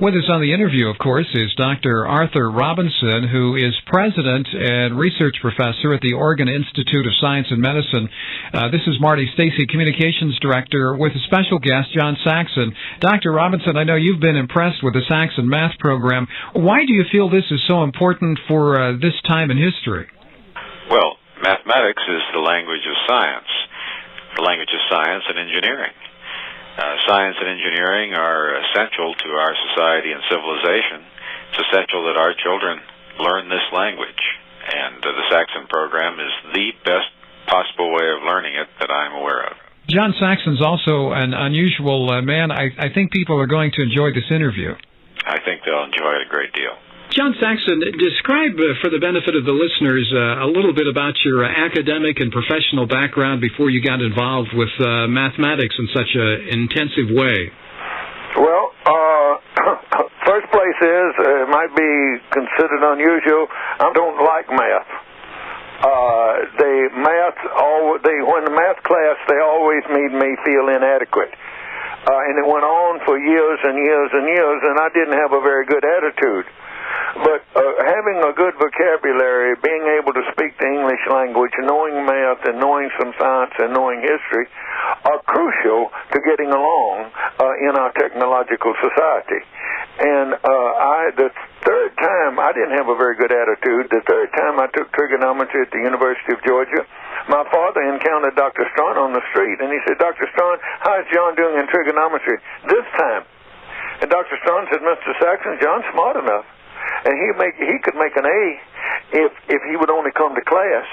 With us on the interview, of course, is Dr. Arthur Robinson, who is president and research professor at the Oregon Institute of Science and Medicine. This is Marty Stacy, communications director, with a special guest, John Saxon. Dr. Robinson, I know you've been impressed with the Saxon math program. Why do you feel this is so important for this time in history? Well, mathematics is the language of science, the language of science and engineering. Science and engineering are essential to our society and civilization. It's essential that our children learn this language, and the Saxon program is the best possible way of learning it that I'm aware of. John Saxon's also an unusual man. I think people are going to enjoy this interview. I think they'll enjoy it a great deal. John Saxon, describe for the benefit of the listeners a little bit about your academic and professional background before you got involved with mathematics in such an intensive way. Well, first place is, it might be considered unusual, I don't like math. When the math class, they always made me feel inadequate. And it went on for years and years and years, and I didn't have a very good attitude. But having a good vocabulary, being able to speak the English language, knowing math and knowing some science and knowing history are crucial to getting along in our technological society. And the third time, I didn't have a very good attitude. The third time I took trigonometry at the University of Georgia, my father encountered Dr. Strawn on the street, and he said, "Dr. Strawn, how's John doing in trigonometry this time?" And Dr. Strawn said, "Mr. Saxon, John's smart enough. And he could make an A if he would only come to class.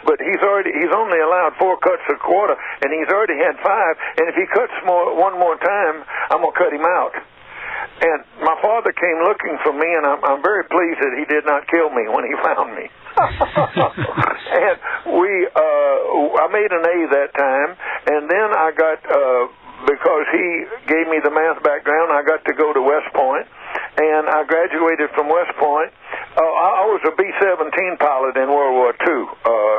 But he's only allowed 4 cuts a quarter, and he's already had 5. And if he cuts one more time, I'm gonna cut him out." And my father came looking for me, and I'm very pleased that he did not kill me when he found me. And I made an A that time, and then I got because he gave me the math background, I got to go to West Point. And I graduated from West Point. I was a B-17 pilot in World War II.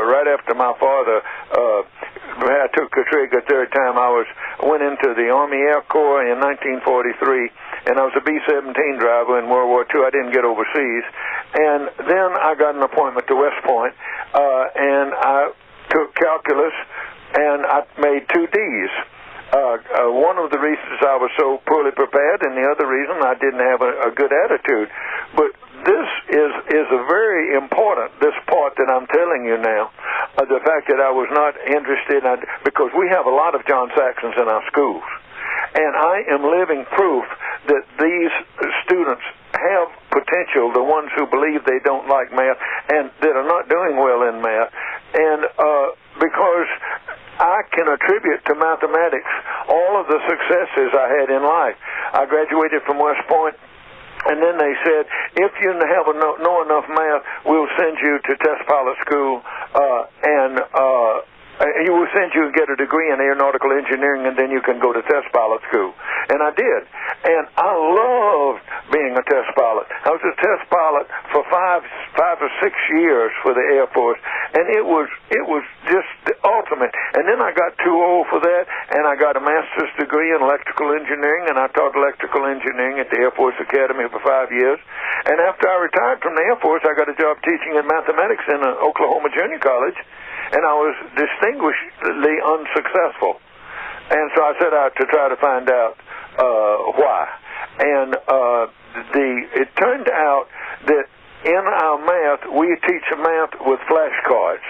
Right after my father I took a trig a third time, I went into the Army Air Corps in 1943, and I was a B-17 driver in World War II. I didn't get overseas. And then I got an appointment to West Point, and I took calculus, and I made 2 Ds. One of the reasons I was so poorly prepared, and the other reason I didn't have a good attitude. But this is a very important, this part that I'm telling you now, the fact that I was not interested, because we have a lot of John Saxons in our schools. And I am living proof that these students have potential, the ones who believe they don't like math and that are not doing well in math. And because I can attribute to mathematics all of the successes I had in life. I graduated from West Point, and then they said, if you know enough math, we'll send you to test pilot school, and he will send you and get a degree in aeronautical engineering, and then you can go to test pilot school. And I did. And I loved being a test pilot. I was a test pilot for five or 6 years for the Air Force, and it was just the ultimate. And then I got too old for that, and I got a master's degree in electrical engineering, and I taught electrical engineering at the Air Force Academy for 5 years. And after I retired from the Air Force, I got a job teaching in mathematics in Oklahoma Junior College, and I was distinguishedly unsuccessful. And so I set out to try to find out why. And it turned out that in our math, we teach math with flashcards.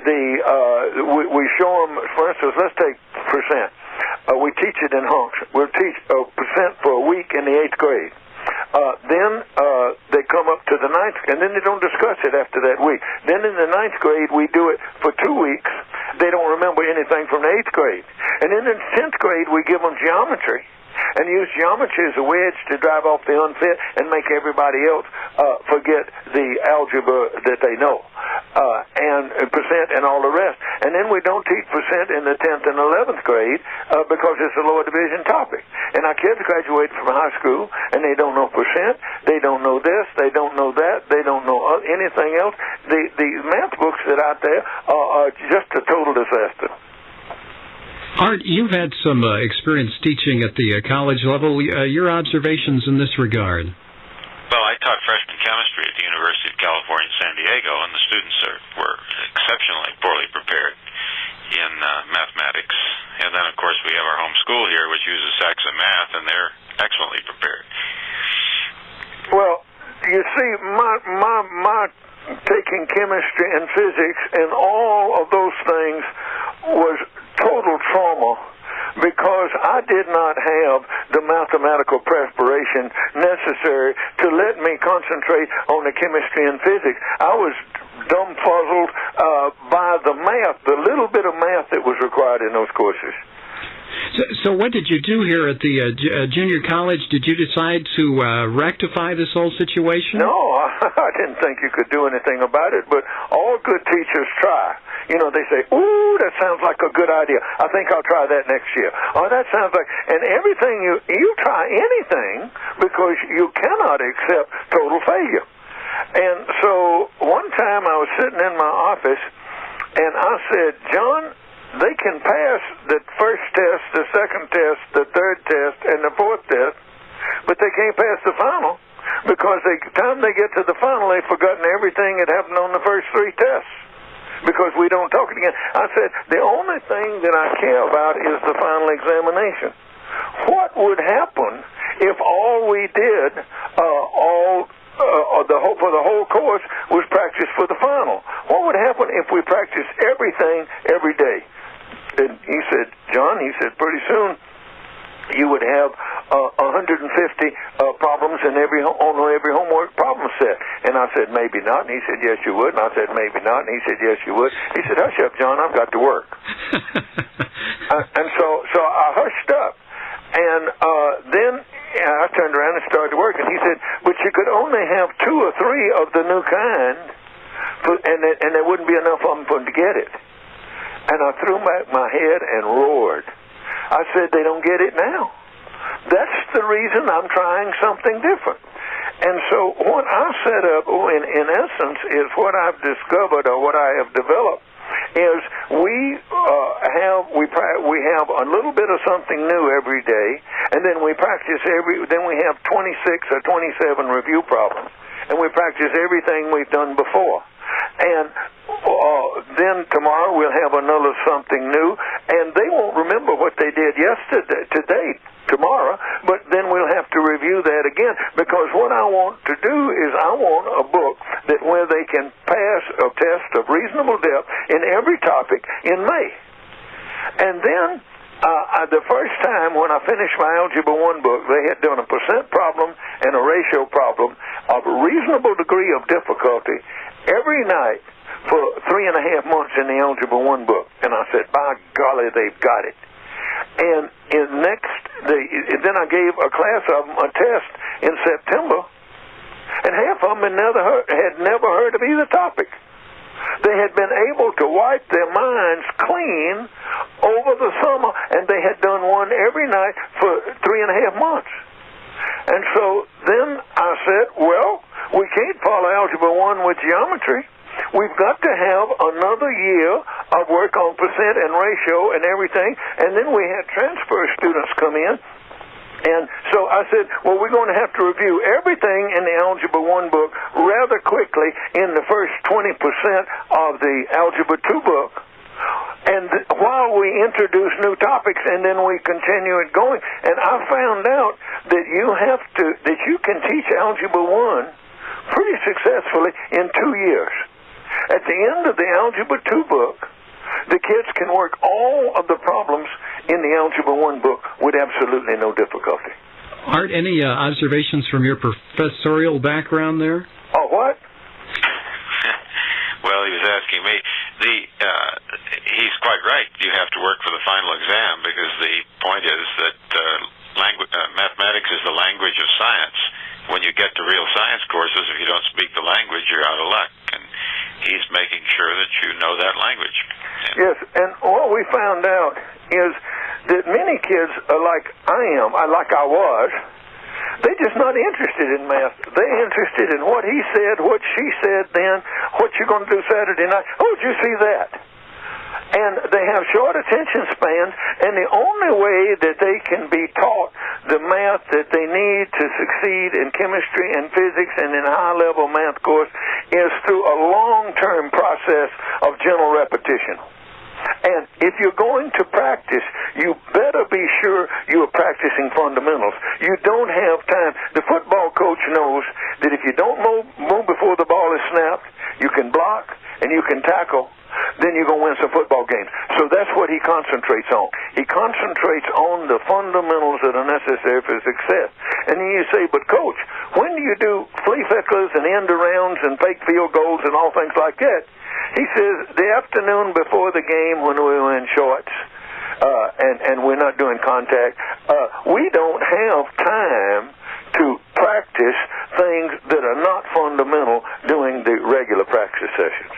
We show them, for instance, let's take percent. We teach it in hunks. We'll teach percent for a week in the 8th grade. Then they come up to the 9th, and then they don't discuss it after that week. Then in the 9th grade, we do it for 2 weeks. They don't remember anything from the 8th grade. And then in 10th grade, we give them geometry, and use geometry as a wedge to drive off the unfit and make everybody else forget the algebra that they know, and percent and all the rest. And then we don't teach percent in the 10th and 11th grade because it's a lower division topic. And our kids graduate from high school, and they don't know percent, they don't know this, they don't know that, they don't know anything else. The math books that are out there are just a total disaster. Art, you've had some experience teaching at the college level. Your observations in this regard? Well, I taught freshman chemistry at the University of California, San Diego, and the students were exceptionally poorly prepared in mathematics. And then, of course, we have our home school here, which uses Saxon math, and they're excellently prepared. Well, you see, my taking chemistry and physics and all of those things was total trauma, because I did not have the mathematical preparation necessary to let me concentrate on the chemistry and physics. I was dumbfuzzled by the math, the little bit of math that was required in those courses. So what did you do here at the junior college? Did you decide to rectify this whole situation? No, I didn't think you could do anything about it, but all good teachers try. You know, they say, ooh, that sounds like a good idea. I think I'll try that next year. Oh, that sounds like... And everything, you try anything because you cannot accept total failure. And so one time I was sitting in my office, and I said, John, they can pass the first test, the second test, the third test, and the fourth test, but they can't pass the final because the time they get to the final, they've forgotten everything that happened on the first three tests because we don't talk it again. I said, the only thing that I care about is the final examination. What would happen if all we did, for the whole course, was practice for the final? What would happen if we practiced everything every day? And he said, John, pretty soon you would have 150 problems on every homework problem set. And I said, maybe not. And he said, yes, you would. And I said, maybe not. And he said, yes, you would. He said, hush up, John, I've got to work. And so I hushed up. And then I turned around and started to work. And he said, but you could only have 2 or 3 of the new kind, and there wouldn't be enough of them for them to get it. And I threw back my head and roared. I said, they don't get it now. That's the reason I'm trying something different. And so what I set up, in essence, is what I've discovered or what I have developed, is we have a little bit of something new every day, and then we practice then we have 26 or 27 review problems, and we practice everything we've done before. And then tomorrow we'll have another something new, and they won't remember what they did today, tomorrow, but then we'll have to review that again, because what I want to do is I want a book that where they can pass a test of reasonable depth in every topic in May. And then the first time when I finished my Algebra 1 book, they had done a percent problem and a ratio problem of a reasonable degree of difficulty every night for 3.5 months in the Algebra 1 book. And I said, by golly, they've got it. And then I gave a class of them a test in September, and half of them had never heard of either topic. They had been able to wipe their minds clean over the summer, and they had done one every night for 3.5 months. And so then I said, well, we can't follow Algebra 1 with geometry. We've got to have another year of work on percent and ratio and everything. And then we had transfer students come in. And so I said, well, we're going to have to review everything in the Algebra 1 book rather quickly in the first 20% of the Algebra 2 book. And while we introduce new topics, and then we continue it going. And I found out that you can teach Algebra 1 pretty successfully in 2 years. At the end of the Algebra 2 book, the kids can work all of the problems in the Algebra 1 book with absolutely no difficulty. Art, any observations from your professorial background there? Oh, what? Well, he was asking me. He's quite right. You have to work for the final exam, because the point is that mathematics is the language of science. When you get to real science courses, if you don't speak the language, you're out of luck. And he's making sure that you know that language. Yes, and what we found out is that many kids are like I was. They're just not interested in math. They're interested in what he said, what she said then, what you're going to do Saturday night. Oh, did you see that? And they have short attention spans, and the only way that they can be taught the math that they need to succeed in chemistry and physics and in a high-level math course is through a long-term process of gentle repetition. And if you're going to practice, you better be sure you are practicing fundamentals. You don't have time. The football coach knows that if you don't move before the ball is snapped, you can block and you can tackle, then you're going to win some football games. So that's what he concentrates on. He concentrates on the fundamentals that are necessary for success. And then you say, but coach, when do you do flea flickers and end arounds and fake field goals and all things like that? He says, the afternoon before the game when we were in shorts and we're not doing contact, we don't have time to practice things that are not fundamental during the regular practice sessions.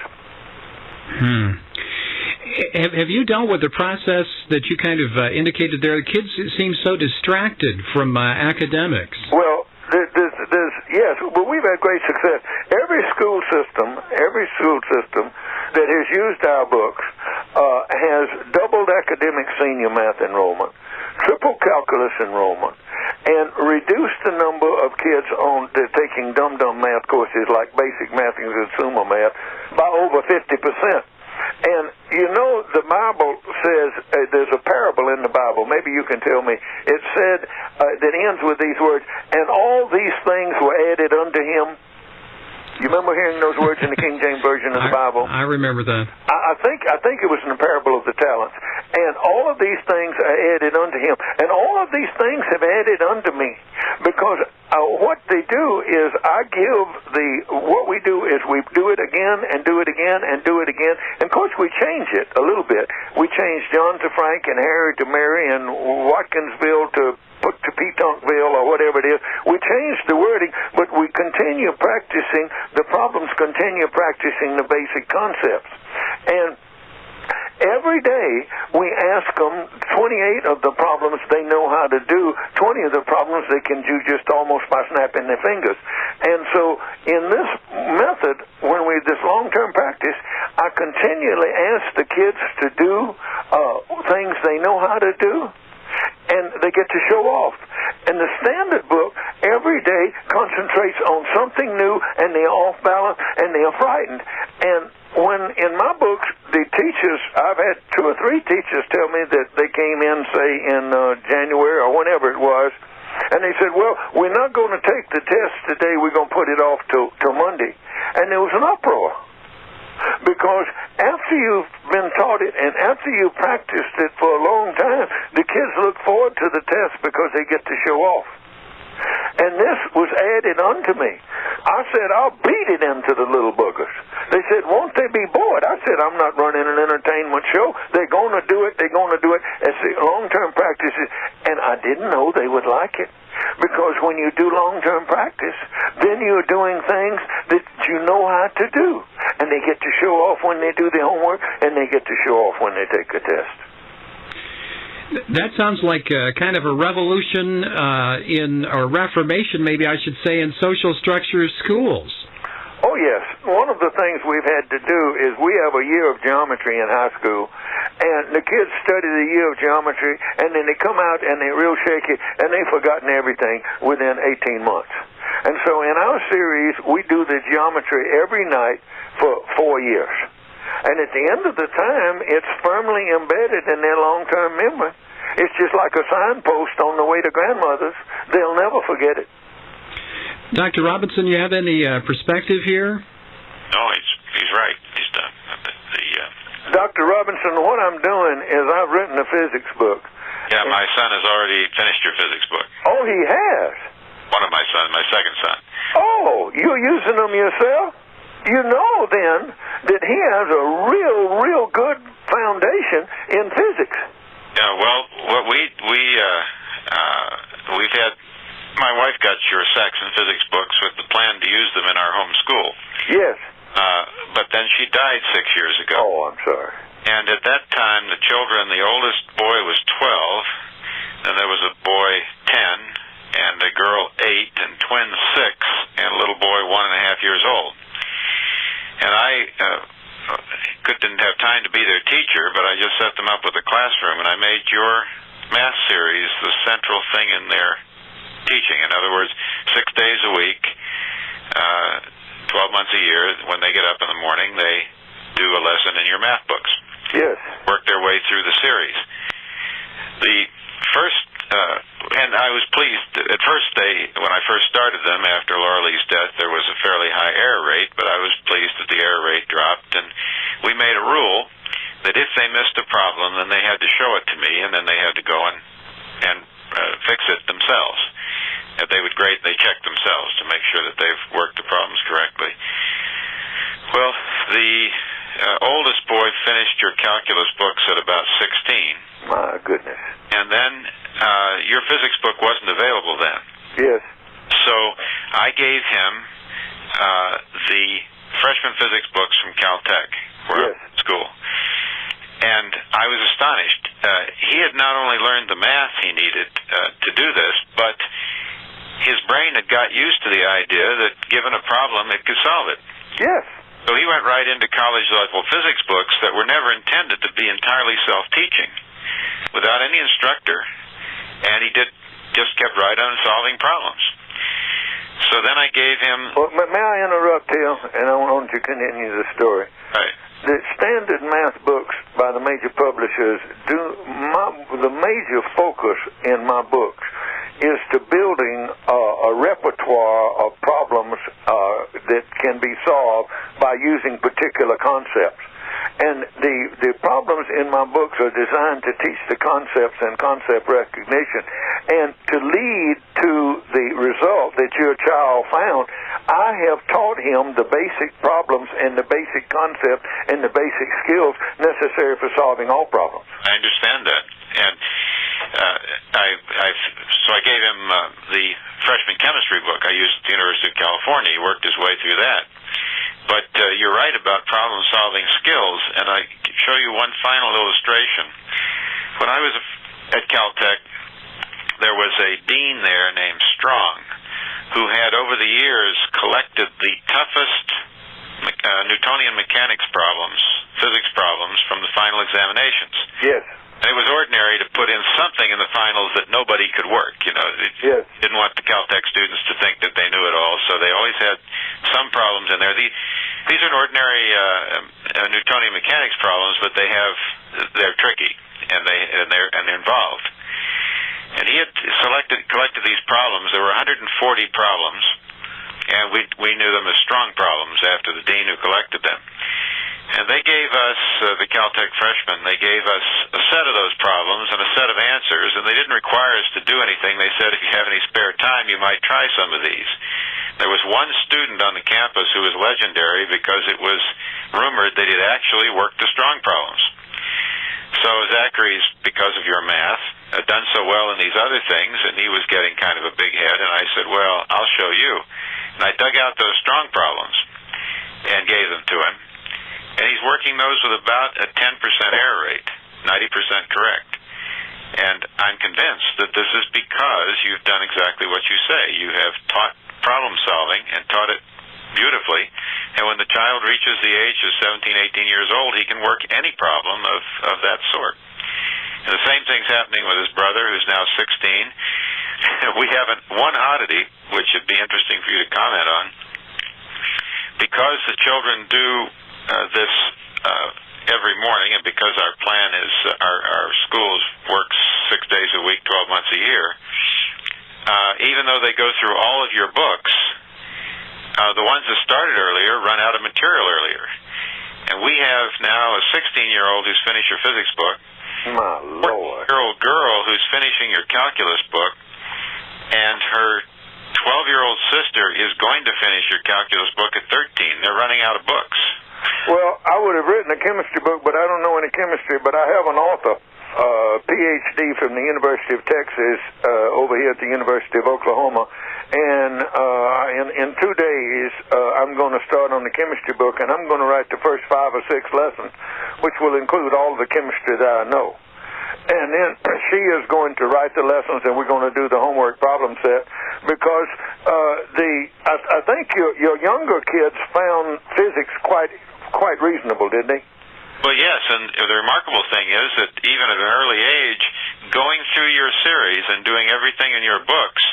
Have you dealt with the process that you kind of indicated there? The kids seem so distracted from academics. Well, yes, but we've had great success. Every school system that has used our books has doubled academic senior math enrollment, triple calculus enrollment, and reduced the number of kids on taking dumb math courses like basic math and consumer math by over 50%. And you know, the Bible says, there's a parable in the Bible, maybe you can tell me, it said, that ends with these words, and all these things were added unto him. You remember hearing those words in the King James Version of the Bible? I remember that. I think it was in the parable of the talents. And all of these things are added unto him. And all of these things have added unto me. Because what they do is what we do is we do it again and do it again and do it again. And of course we change it a little bit. We change John to Frank and Harry to Mary and Watkinsville to Petunkville or whatever it is. We change the wording, but we continue practicing, the problems continue practicing the basic concepts. And every day we ask them 28 of the problems they know how to do, 20 of the problems they can do just almost by snapping their fingers. And so in this method, when we this long-term practice, I continually ask the kids to do things they know how to do, and they get to show off. And the standard book every day concentrates on something new, and they're off balance, and they're frightened. And when in my books, the teachers, I've had 2 or 3 teachers tell me that they came in, say, in January or whenever it was, and they said, well, we're not going to take the test today, we're going to put it off till Monday. And there was an uproar. Because after you've been taught it and after you've practiced it for a long time, the kids look forward to the test because they get to show off. And this was added unto me. I said, I'll beat it into the little boogers. They said, won't they be bored? I said, I'm not running an entertainment show. They're going to do it. They're going to do it as long-term practices. And I didn't know they would like it. Because when you do long-term practice, then you're doing things that you know how to do. And they get to show off when they do the homework, and they get to show off when they take a test. That sounds like kind of a revolution or reformation, maybe I should say, in social structure schools. Oh, yes. One of the things we've had to do is we have a year of geometry in high school, and the kids study the year of geometry, and then they come out and they're real shaky, and they've forgotten everything within 18 months. And so in our series, we do the geometry every night for 4 years. And at the end of the time, it's firmly embedded in their long-term memory. It's just like a signpost on the way to grandmother's. They'll never forget it. Dr. Robinson, you have any perspective here? No, he's right. He's done. Dr. Robinson, what I'm doing is I've written a physics book. Yeah, my son has already finished your physics book. Oh, he has? One of my sons, my second son. Oh, you're using them yourself? You know, then, that he has a real good foundation in physics. Yeah, well, what we've had, my wife got your Saxon physics books with the plan to use them in our home school. Yes. But then she died 6 years ago. Oh, I'm sorry. And at that time, the children, the oldest boy was 12, and there was a boy 10, and a girl 8, and twins 6, and a little boy 1.5 years old. And I could didn't have time to be their teacher, but I just set them up with a classroom, and I made your math series the central thing in their teaching. In other words, 6 days a week, 12 months a year, when they get up in the morning, they do a lesson in your math books. Yes. Work their way through the series. The first, and I was pleased. At first, when I first started them after Laura Lee's death, there was a fairly high error rate, but I was pleased that the error rate dropped, and we made a rule that if they missed a problem, then they had to show it to me, and then they had to go and fix it themselves. And they would grade, they check themselves to make sure that they've worked the problems correctly. Well, the oldest boy finished your calculus books at about 16. My goodness. And then your physics book wasn't available then. Yes. So I gave him the freshman physics books from Caltech, where I was at school. And I was astonished. He had not only learned the math he needed to do this, but his brain had got used to the idea that given a problem, it could solve it. Yes. So he went right into college-level physics books that were never intended to be entirely self-teaching, without any instructor, and he just kept right on solving problems. So then I gave him... Well, may I interrupt here, and I want to continue the story? Right. The standard math books by the major publishers, the major focus in my books is to building a repertoire of problems that can be solved by using particular concepts. And the problems in my books are designed to teach the concepts and concept recognition. And to lead to the result that your child found, I have taught him the basic problems and the basic concept and the basic skills necessary for solving all problems. I understand that. And so I gave him the freshman chemistry book I used at the University of California. He worked his way through that. But you're right about problem-solving skills, and I show you one final illustration. When I was at Caltech, there was a dean there named Strong, who had over the years collected the toughest Newtonian mechanics problems, physics problems, from the final examinations. Yes. And it was ordinary to put in something in the finals that nobody could work. You know, yes. Didn't want the Caltech students to think that they knew it all, so they always had some problems in there. These are ordinary Newtonian mechanics problems, but they're tricky and they're involved. And he had collected these problems. There were 140 problems, and we knew them as strong problems after the dean who collected them. And they gave us, the Caltech freshmen, they gave us a set of those problems and a set of answers, and they didn't require us to do anything. They said, if you have any spare time, you might try some of these. There was one student on the campus who was legendary because it was rumored that he'd actually worked the strong problems. So Zachary's, because of your math, had done so well in these other things, and he was getting kind of a big head, and I said, well, I'll show you. And I dug out those strong problems and gave them to him. And he's working those with about a 10% error rate, 90% correct. And I'm convinced that this is because you've done exactly what you say. You have taught problem solving and taught it beautifully. And when the child reaches the age of 17, 18 years old, he can work any problem of that sort. And the same thing's happening with his brother, who's now 16. We have one oddity, which would be interesting for you to comment on. Because the children do this every morning, and because our plan is our schools works 6 days a week, 12 months a year, even though they go through all of your books, the ones that started earlier run out of material earlier. And we have now a 16-year-old who's finished your physics book, my Lord, 14-year-old girl who's finishing your calculus book, and her 12-year-old sister is going to finish your calculus book at 13. They're running out of books. Well, I would have written a chemistry book, but I don't know any chemistry. But I have an author, PhD from the University of Texas, over here at the University of Oklahoma. And in 2 days, I'm going to start on the chemistry book, and I'm going to write the first 5 or 6 lessons, which will include all of the chemistry that I know. And then she is going to write the lessons, and we're going to do the homework problem set, because I think your younger kids found physics quite reasonable, didn't they? Well, yes, and the remarkable thing is that even at an early age, going through your series and doing everything in your books,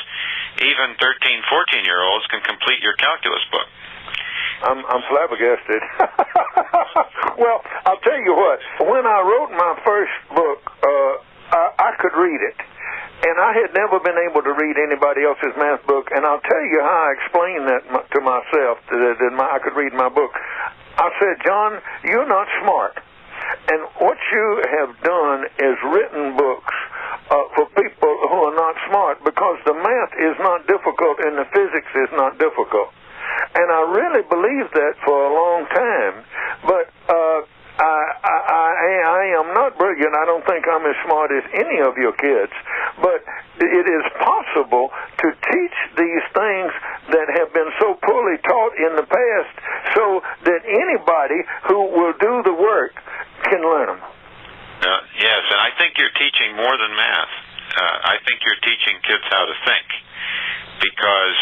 even 13, 14-year-olds can complete your calculus book. I'm flabbergasted. Well, I'll tell you what. When I wrote my first book, I could read it. And I had never been able to read anybody else's math book, and I'll tell you how I explained that to myself, that I could read my book. I said, John, you're not smart. And what you have done is written books for people who are not smart, because the math is not difficult and the physics is not difficult. And I really believed that for a long time. But I am not brilliant. I don't think I'm as smart as any of your kids. But it is possible to teach these things that have been so poorly taught in the past, so that anybody who will do the work can learn them. Yes, and I think you're teaching more than math. I think you're teaching kids how to think, because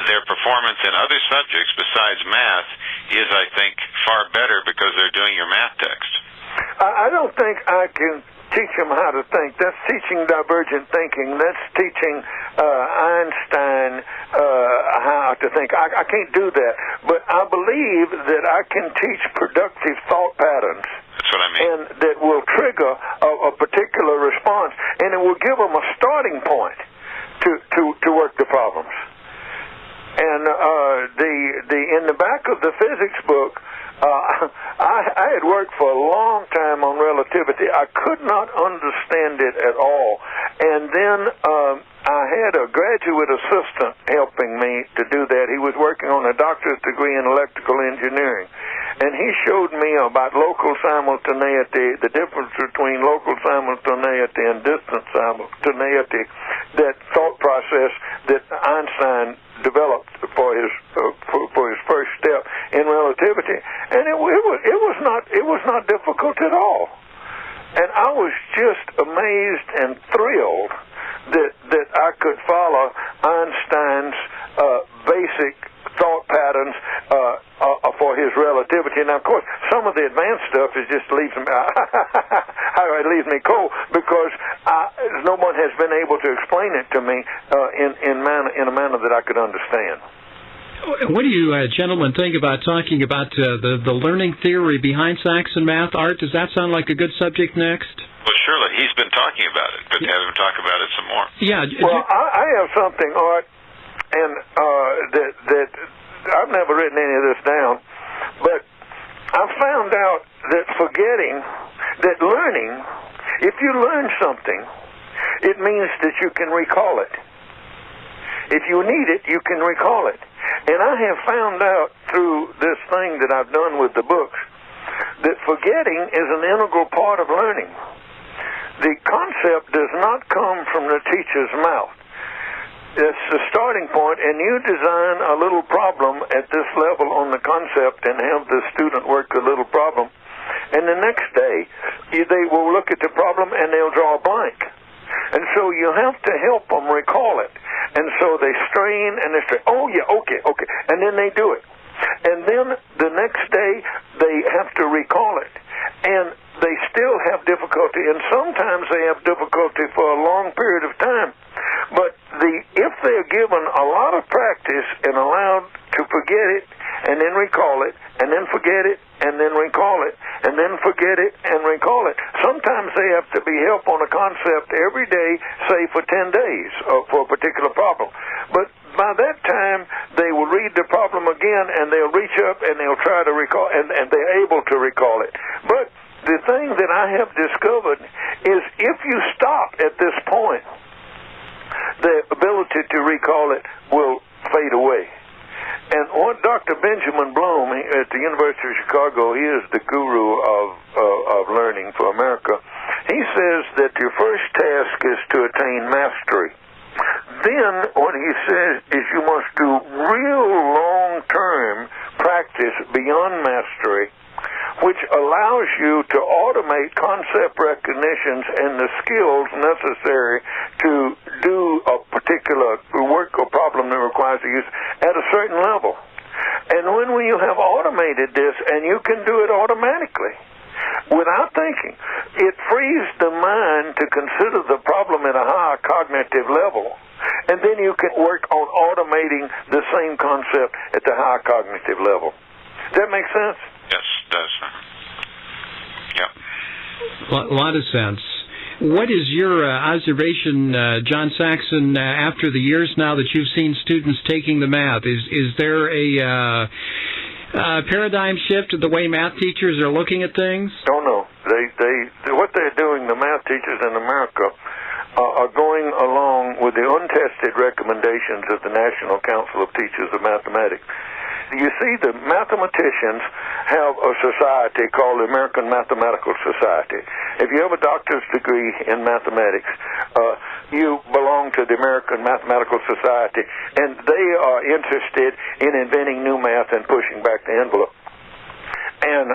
their performance in other subjects besides math is, I think, far better because they're doing your math text. I don't think I can teach them how to think. That's teaching divergent thinking. That's teaching Einstein how to think. I can't do that. But I believe that I can teach productive thought patterns. That's what I mean. And that will trigger a particular response, and it will give them a starting point to work the problems. And in the back of the physics book, I had worked for a long time on relativity. I could not understand it at all. And then I had a graduate assistant helping me to do that. He was working on a doctorate degree in electrical engineering. And he showed me about local simultaneity, the difference between local simultaneity and distant simultaneity, that thought process that Einstein developed for his first step in relativity, and it was not difficult at all. And I was just amazed and thrilled that I could follow Einstein's basic thought patterns for his relativity. Now, of course, some of the advanced stuff just leaves me cold, because no one has been able to explain it to me in a manner that I could understand. What do you gentlemen think about talking about the learning theory behind Saxon math? Art, does that sound like a good subject next? Well, surely. He's been talking about it, but have him talk about it some more. Yeah. Well, I have something, Art, and that I've never written any of this down, but I found out that that learning, if you learn something, it means that you can recall it. If you need it, you can recall it. And I have found out through this thing that I've done with the books that forgetting is an integral part of learning. The concept does not come from the teacher's mouth. It's the starting point, and you design a little problem at this level on the concept and have the student work the little problem. And the next day, they will look at the problem and they'll draw a blank. And so you have to help them recall it. And so they strain and they strain. Oh, yeah, okay. And then they do it. And then the next day, they have to recall it. And they still have difficulty, and sometimes they have difficulty for a long period of time. But if they're given a lot of practice and allowed to forget it and then recall it, and then forget it and then recall it, and then forget it and recall it, sometimes they have to be helped on a concept every day, say for 10 days for a particular problem. But by that time, they will read the problem again, and they'll reach up and they'll try to recall, and they're able to recall it. But the thing that I have discovered is if you stop at this point, the ability to recall it will fade away. And what Dr. Benjamin Bloom at the University of Chicago, he is the guru of learning for America. He says that your first task is to attain mastery. Then what he says is you must do real long-term practice beyond mastery, which allows you to automate concept recognitions and the skills necessary to do a particular work or problem that requires the use at a certain level. And when you have automated this, and you can do it automatically, without thinking. It frees the mind to consider the problem at a higher cognitive level, and then you can work on automating the same concept at the higher cognitive level. Does that make sense? Yes, it does. Yep. A lot of sense. What is your observation, John Saxon, after the years now that you've seen students taking the math? Is there a paradigm shift in the way math teachers are looking at things? Oh, no. What they're doing, the math teachers in America, are going along with the untested recommendations of the National Council of Teachers of Mathematics. You see, the mathematicians have a society called the American Mathematical Society. If you have a doctor's degree in mathematics, you belong to the American Mathematical Society, and they are interested in inventing new math and pushing back the envelope. And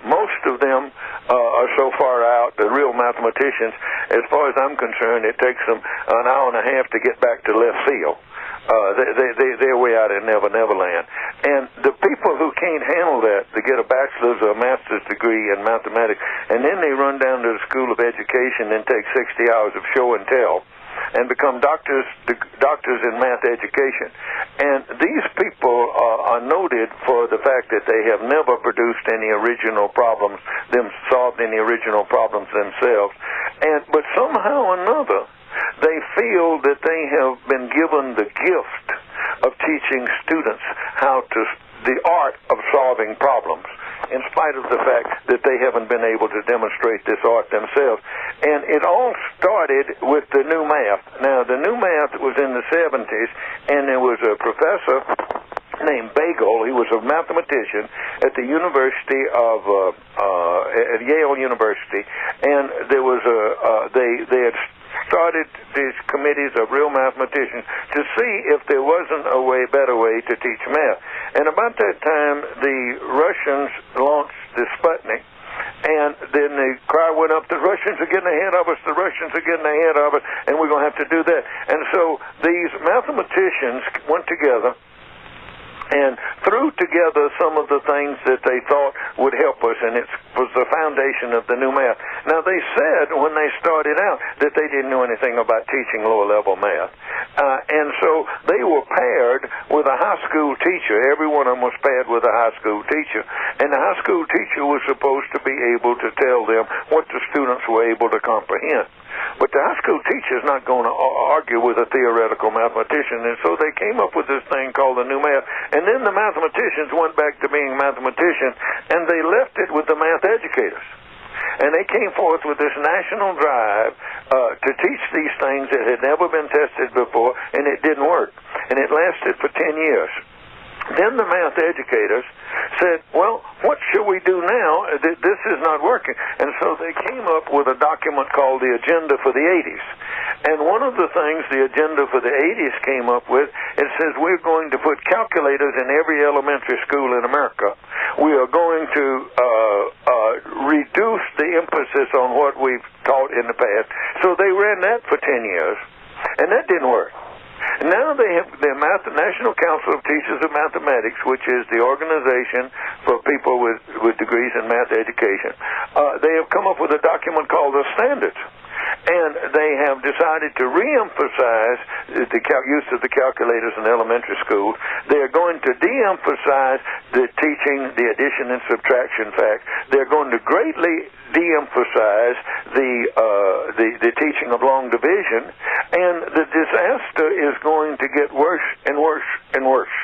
most of them are so far out, the real mathematicians, as far as I'm concerned, it takes them an hour and a half to get back to left field. They're way out in Neverland. And the people who can't handle that, they get a bachelor's or a master's degree in mathematics, and then they run down to the School of Education and take 60 hours of show and tell and become doctors in math education. And these people are noted for the fact that they have never produced any original problems, solved any original problems themselves. But somehow or another, they feel that they have been given the gift of teaching students the art of solving problems, in spite of the fact that they haven't been able to demonstrate this art themselves. And it all started with the new math. Now, the new math was in the 70s, and there was a professor named Bagel. He was a mathematician at the University of at Yale University, and there was they had started these committees of real mathematicians to see if there wasn't a better way to teach math. And about that time, the Russians launched the Sputnik, and then the cry went up, the Russians are getting ahead of us, the Russians are getting ahead of us, and we're going to have to do that. And so these mathematicians went together and threw together some of the things that they thought would help us, and it was the foundation of the new math. Now, they said when they started out that they didn't know anything about teaching lower-level math, and so they were paired with a high school teacher. Every one of them was paired with a high school teacher, and the high school teacher was supposed to be able to tell them what the students were able to comprehend. But the high school teacher is not going to argue with a theoretical mathematician, and so they came up with this thing called the new math. And then the mathematicians went back to being mathematicians, and they left it with the math educators. And they came forth with this national drive to teach these things that had never been tested before, and it didn't work. And it lasted for 10 years. Then the math educators said, well, what should we do now? This is not working. And so they came up with a document called the Agenda for the 80s. And one of the things the Agenda for the 80s came up with, it says we're going to put calculators in every elementary school in America. We are going to reduce the emphasis on what we've taught in the past. So they ran that for 10 years, and that didn't work. Now they have the National Council of Teachers of Mathematics, which is the organization for people with degrees in math education. They have come up with a document called the Standards, and they have decided to re-emphasize the use of the calculators in elementary school. They are going to de-emphasize the teaching the addition and subtraction fact. They're going to greatly de-emphasize the teaching of long division, and the disaster is going to get worse and worse and worse.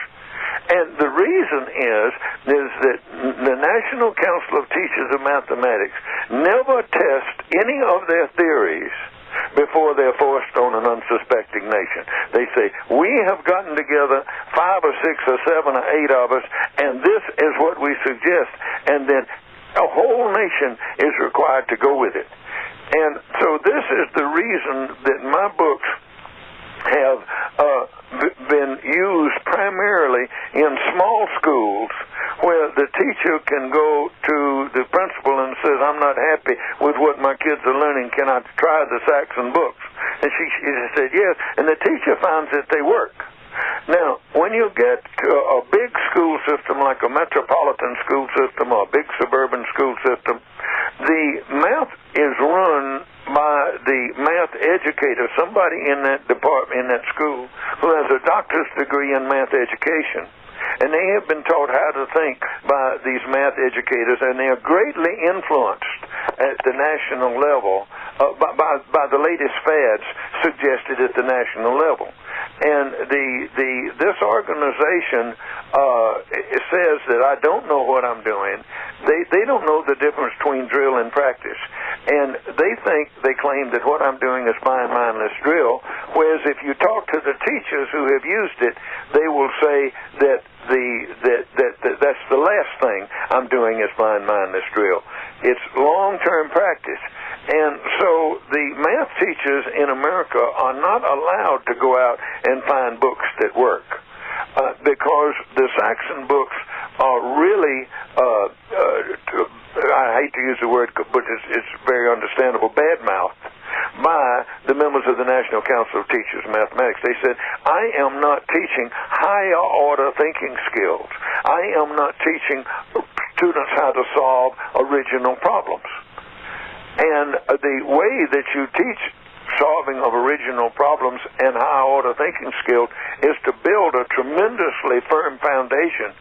And the reason is that the National Council of Teachers of Mathematics never test any of their theories before they're forced on an unsuspecting nation. They say, we have gotten together 5 or 6 or 7 or 8 of us, and this is what we suggest, and then a whole nation is required to go with it. And so this is the reason that my books have been used primarily in small schools where the teacher can go to the principal and says, I'm not happy with what my kids are learning. Can I try the Saxon books? And she said yes, and the teacher finds that they work. Now, when you get to a big school system like a metropolitan school system or a big suburban school system, the math is run by the math educator, somebody in that department, in that school, who has a doctor's degree in math education. And they have been taught how to think by these math educators, and they are greatly influenced at the national level by the latest fads suggested at the national level. And this organization says that I don't know what I'm doing. They don't know the difference between drill and practice. And they claim that what I'm doing is fine mindless drill, whereas if you talk to the teachers who have used it, they will say that that's the last thing I'm doing is fine mindless drill. It's long-term practice. And so the math teachers in America are not allowed to go out and find books that work, because the Saxon books are really, I hate to use the word, but it's very understandable, badmouthed by the members of the National Council of Teachers of Mathematics. They said, I am not teaching higher order thinking skills. I am not teaching students how to solve original problems. And the way that you teach solving of original problems and high-order thinking skills is to build a tremendously firm foundation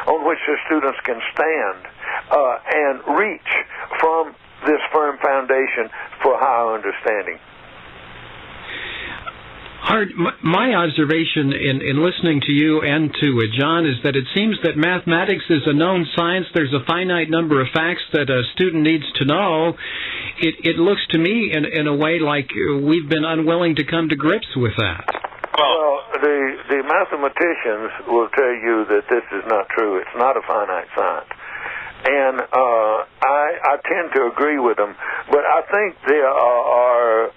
on which the students can stand and reach from this firm foundation for higher understanding. Art, my observation in listening to you and to John is that it seems that mathematics is a known science. There's a finite number of facts that a student needs to know. It looks to me in a way like we've been unwilling to come to grips with that. Well, the mathematicians will tell you that this is not true. It's not a finite science. And I tend to agree with them, but I think there are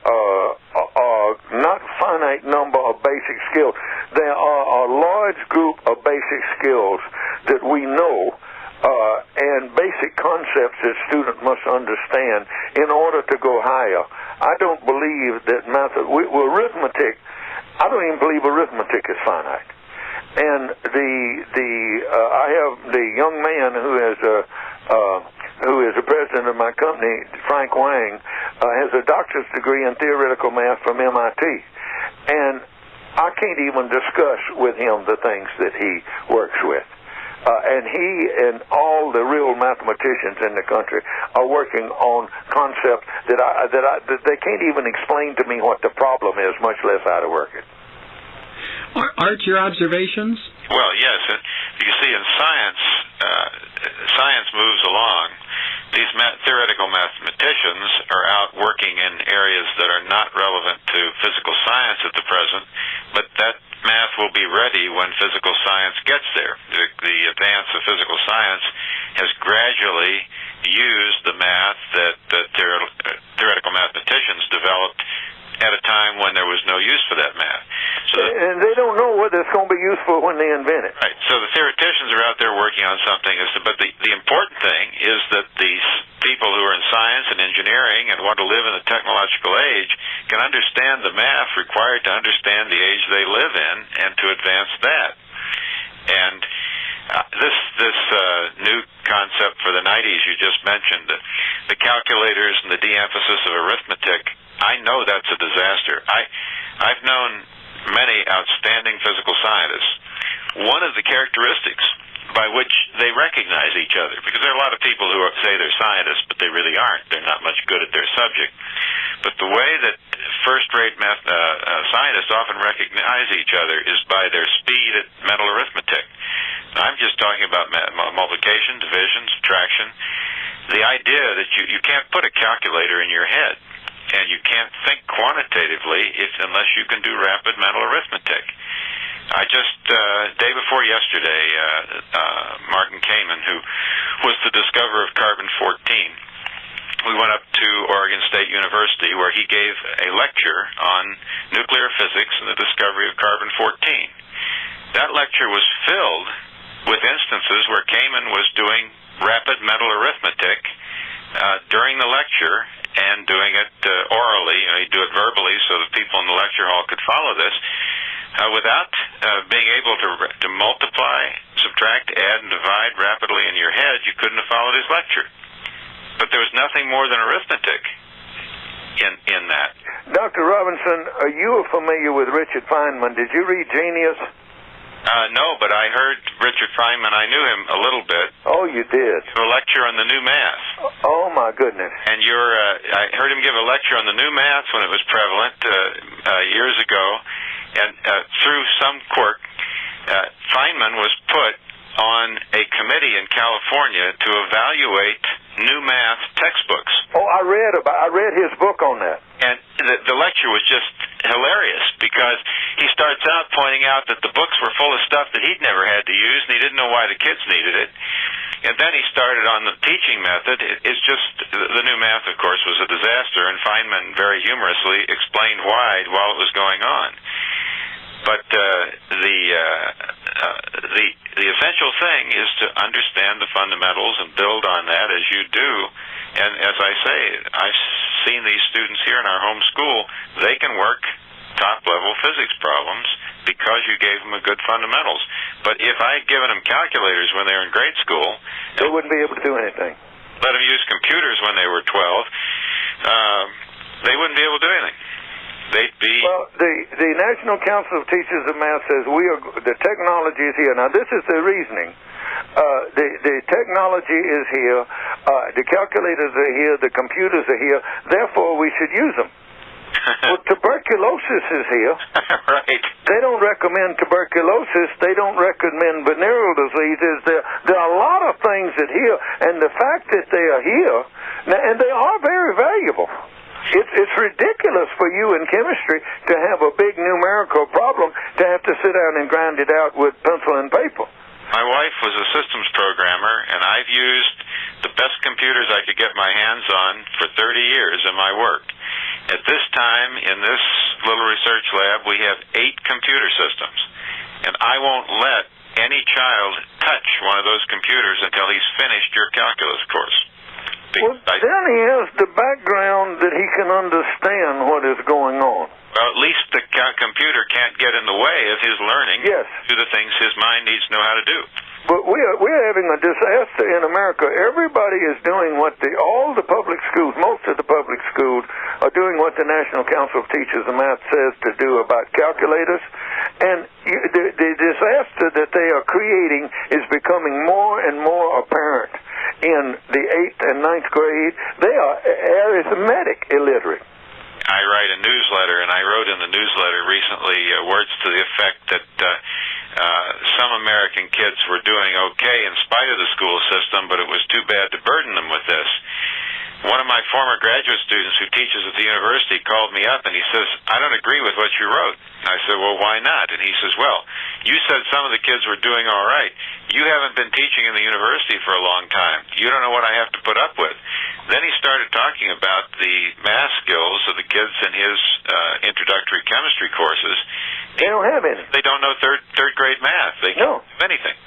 not finite number of basic skills. There are a large group of basic skills that we know and basic concepts that students must understand in order to go higher. I don't believe that arithmetic. I don't even believe arithmetic is finite. And I have the young man who is the president of my company, Frank Wang, has a doctor's degree in theoretical math from MIT, and I can't even discuss with him the things that he works with. And he and all the real mathematicians in the country are working on concepts that they can't even explain to me what the problem is, much less how to work it. Art, your observations? Well, yes. You see, in science, science moves along. These theoretical mathematicians are out working in areas that are not relevant to physical science at the present, but that math will be ready when physical science gets there. The advance of physical science has gradually used the math that theoretical mathematicians developed at a time when there was no use for that math. And they don't know whether it's going to be useful when they invent it. Right. So the theoreticians are out there working on something. But the important thing is that these people who are in science and engineering and want to live in the technological age can understand the math required to understand the age they live in and to advance that. And this new concept for the 90s you just mentioned, the calculators and the de-emphasis of arithmetic, I know that's a disaster. I've known many outstanding physical scientists. One of the characteristics by which they recognize each other, because there are a lot of people who say they're scientists, but they really aren't. They're not much good at their subject. But the way that first-rate scientists often recognize each other is by their speed at mental arithmetic. I'm just talking about multiplication, division, subtraction. The idea that you can't put a calculator in your head, and you can't think quantitatively unless you can do rapid mental arithmetic. I just, day before yesterday, Martin Feynman, who was the discoverer of carbon-14, we went up to Oregon State University where he gave a lecture on nuclear physics and the discovery of carbon-14. That lecture was filled with instances where Feynman was doing rapid mental arithmetic during the lecture and doing it orally. He'd do it verbally so that people in the lecture hall could follow this. Without being able to multiply, subtract, add, and divide rapidly in your head, you couldn't have followed his lecture. but there was nothing more than arithmetic in that. Dr. Robinson, you are familiar with Richard Feynman. Did you read Genius? No, but I heard Richard Feynman. I knew him a little bit. Oh, you did? A lecture on the new math. Oh, my goodness. And I heard him give a lecture on the new math when it was prevalent years ago, and through some quirk, Feynman was put on a committee in California to evaluate new math textbooks. Oh, I read his book on that. And the lecture was just hilarious because he starts out pointing out that the books were full of stuff that he'd never had to use, and he didn't know why the kids needed it. And then he started on the teaching method. It's just the new math, of course, was a disaster, and Feynman very humorously explained why while it was going on. But the essential thing is to understand the fundamentals and build on that as you do. And as I say, I've seen these students here in our home school. They can work top-level physics problems because you gave them a good fundamentals. But if I had given them calculators when they were in grade school, they wouldn't be able to do anything. Let them use computers when they were 12, they wouldn't be able to do anything. They'd be... Well, the National Council of Teachers of Math says the technology is here. Now, this is the reasoning. The technology is here. The calculators are here. The computers are here. Therefore, we should use them. Well, tuberculosis is here. Right. They don't recommend tuberculosis. They don't recommend venereal diseases. There are a lot of things that here, and the fact that they are here, and they are very valuable. It's ridiculous for you in chemistry to have a big numerical problem to have to sit down and grind it out with pencil and paper. My wife was a systems programmer, and I've used the best computers I could get my hands on for 30 years in my work. At this time, in this little research lab, we have 8 computer systems, and I won't let any child touch one of those computers until he's finished your calculus course. Well, then he has the background that he can understand what is going on. Well, at least the computer can't get in the way of his learning. Yes. Do the things his mind needs to know how to do. But we're having a disaster in America. Everybody is doing all the public schools, most of the public schools, are doing what the National Council of Teachers of Math says to do about calculators. And the disaster that they are creating is becoming more and more apparent. In the 8th and 9th grade, they are arithmetic illiterate. I write a newsletter, and I wrote in the newsletter recently words to the effect that some American kids were doing okay in spite of the school system, but it was too bad to burden them with this. One of my former graduate students who teaches at the university called me up and he says, I don't agree with what you wrote. And I said, well, why not? And he says, well, you said some of the kids were doing all right. You haven't been teaching in the university for a long time. You don't know what I have to put up with. Then he started talking about the math skills of the kids in his introductory chemistry courses. They don't have any. They don't know third grade math. They can't do anything.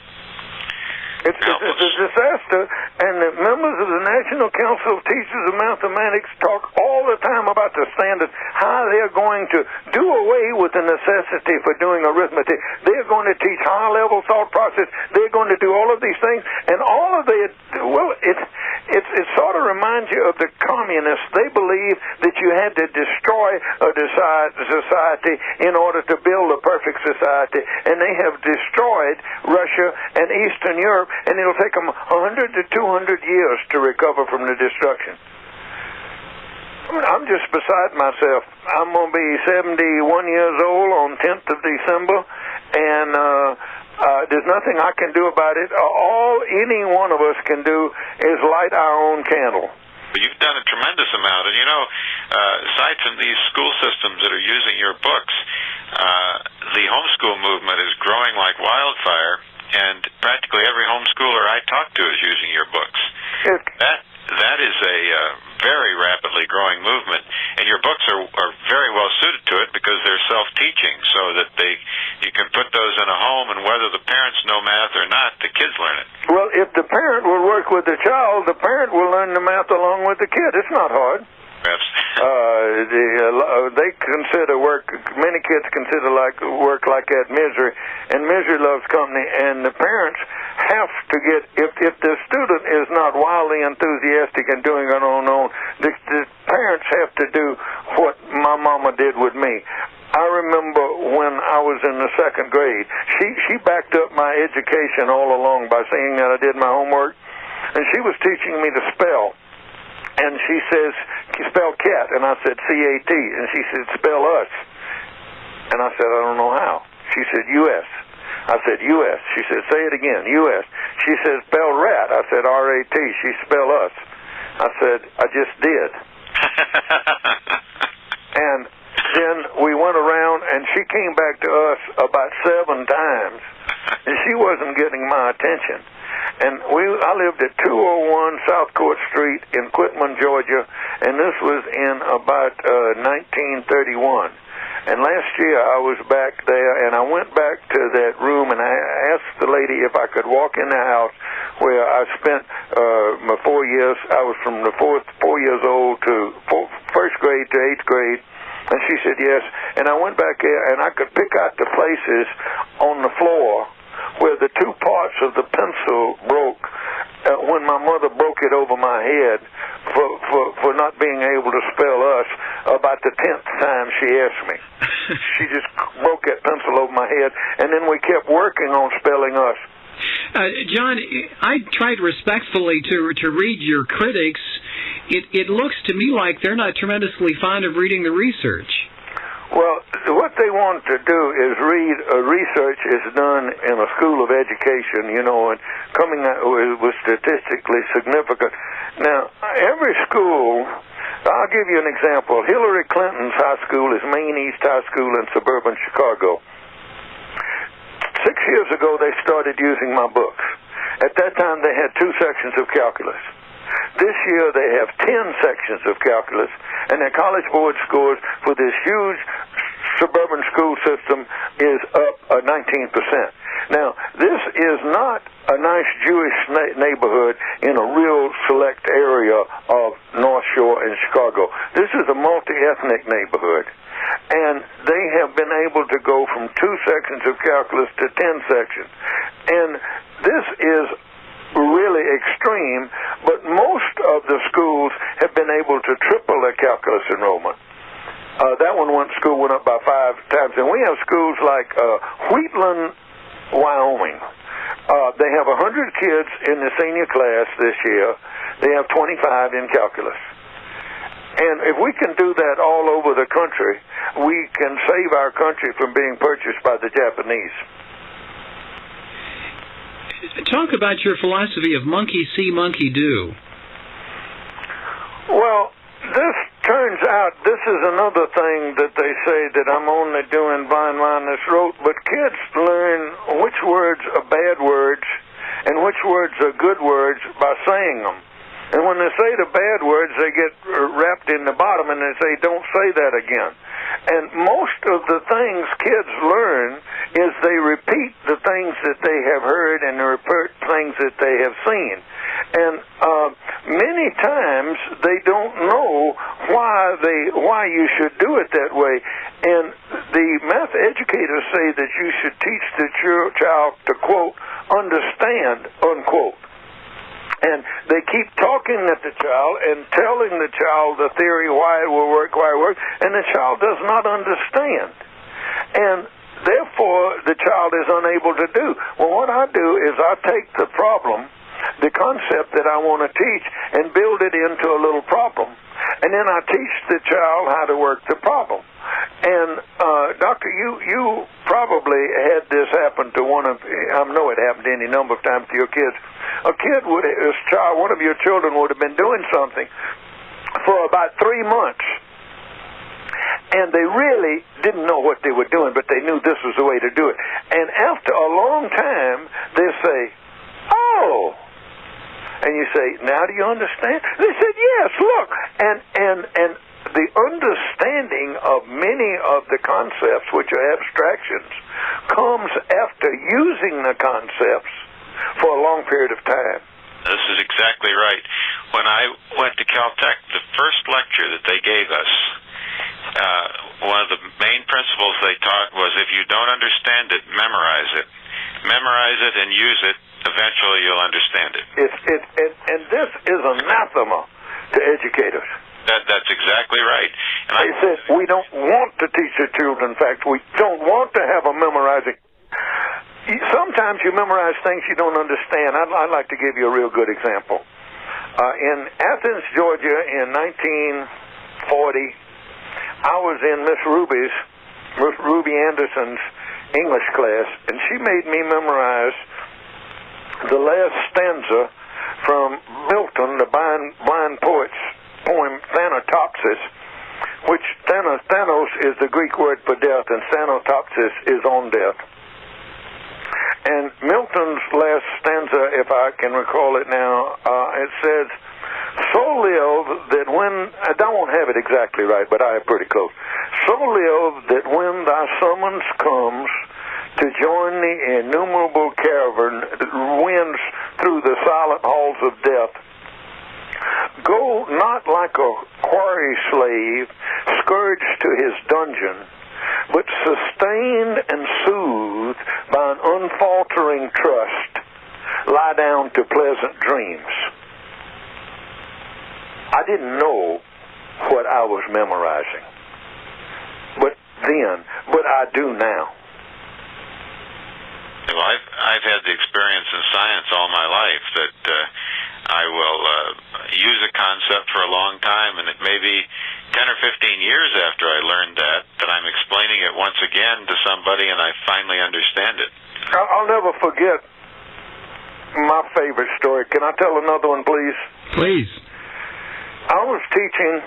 It's a disaster, and the members of the National Council of Teachers of Mathematics talk all the time about the standards, how they're going to do away with the necessity for doing arithmetic. They're going to teach high-level thought process. They're going to do all of these things, and all of it sort of reminds you of the communists. They believe that you had to destroy a society in order to build a perfect society, and they have destroyed Russia and Eastern Europe, and it'll take them 100 to 200 years to recover from the destruction. I'm just beside myself. I'm going to be 71 years old on 10th of December, and there's nothing I can do about it. All any one of us can do is light our own candle. You've done a tremendous amount, and aside from these school systems that are using your books, the homeschool movement is growing like wildfire, and practically every homeschooler I talk to is using your books. That is a very rapidly growing movement, and your books are very well suited to it because they're self-teaching, so that you can put those in a home, and whether the parents know math or not, the kids learn it. Well, if the parent will work with the child, the parent will learn the math along with the kid. It's not hard. They consider work. Many kids consider work like that misery, and misery loves company. And the parents have to get, if the student is not wildly enthusiastic and doing it on their own, the parents have to do what my mama did with me. I remember when I was in the second grade, she backed up my education all along by saying that I did my homework, and she was teaching me to spell. And she says, spell cat, and I said C-A-T, and she said, spell us. And I said, I don't know how. She said, U-S. I said, U-S. She said, say it again, U-S. She said, spell rat. I said, R-A-T. She spell us. I said, I just did. And then we went around, and she came back to us about 7 times, and she wasn't getting my attention. And I lived at 201 South Court Street in Quitman, Georgia, and this was in about 1931. And last year I was back there, and I went back to that room, and I asked the lady if I could walk in the house where I spent my 4 years. I was from the 4 years old to first grade to 8th grade. And she said yes. And I went back there, and I could pick out the places on the floor where the 2 parts of the pencil broke when my mother broke it over my head for not being able to spell us about the 10th time she asked me. She just broke that pencil over my head, and then we kept working on spelling us. John, I tried respectfully to read your critics. It looks to me like they're not tremendously fond of reading the research. Well, what they want to do is read research is done in a school of education, and coming out was statistically significant. Now, every school, I'll give you an example. Hillary Clinton's high school is Maine East High School in suburban Chicago. 6 years ago, they started using my books. At that time, they had 2 sections of calculus. This year they have 10 sections of calculus, and their College Board scores for this huge suburban school system is up 19%. Now, this is not a nice Jewish neighborhood in a real select area of North Shore in Chicago. This is a multi-ethnic neighborhood, and they have been able to go from 2 sections of calculus to 10 sections. And this is really extreme, but most of the schools have been able to triple their calculus enrollment. That school went up by 5 times, and we have schools like Wheatland, Wyoming. They have 100 kids in the senior class this year. They have 25 in calculus. And if we can do that all over the country, we can save our country from being purchased by the Japanese. Talk about your philosophy of monkey see, monkey do. Well, this turns out, this is another thing that they say that I'm only doing blind line this rote, but kids learn which words are bad words and which words are good words by saying them. And when they say the bad words, they get wrapped in the bottom and they say, don't say that again. And most of the things kids learn is they repeat the things that they have heard and they repeat things that they have seen. And many times they don't know why you should do it that way. And the math educators say that you should teach the child to, quote, understand, unquote. And they keep talking at the child and telling the child the theory, why it will work, and the child does not understand. And therefore, the child is unable to do. Well, what I do is I take the problem, the concept that I want to teach, and build it into a little problem. And then I teach the child how to work the problem. And, Doctor, you probably had this happen to one of, I know it happened any number of times to your kids. One of your children would have been doing something for about 3 months. And they really didn't know what they were doing, but they knew this was the way to do it. And after a long time, they say, oh. And you say, now do you understand? They said, yes, look. And the understanding of many of the concepts, which are abstractions, comes after using the concepts for a long period of time. This is exactly right. When I went to Caltech, the first lecture that they gave us, one of the main principles they taught was if you don't understand it, memorize it. Memorize it and use it. Eventually you'll understand it. And this is anathema to educators. That's exactly right. And they said we don't want to teach the children. In fact, we don't want to have them memorizing. Sometimes you memorize things you don't understand. I'd like to give you a real good example. In Athens, Georgia, in 1940, I was in Miss Ruby Anderson's English class, and she made me memorize the last stanza from Milton, the blind poet's poem Thanatopsis, which Thanos is the Greek word for death, and Thanatopsis is on death. And Milton's last stanza, if I can recall it now, it says, "So live that when," I won't have it exactly right, but I have pretty close. "So live that when thy summons comes to join the innumerable caravan that winds through the silent halls of death, go not like a quarry slave scourged to his dungeon, but sustained and soothed by an unfaltering trust, lie down to pleasant dreams." I didn't know what I was memorizing, but I do now. Well, I've had the experience in science all my life that I will use a concept for a long time, and it may be 10 or 15 years after I learned that I'm explaining it once again to somebody and I finally understand it. I'll never forget my favorite story. Can I tell another one, please? Please. I was teaching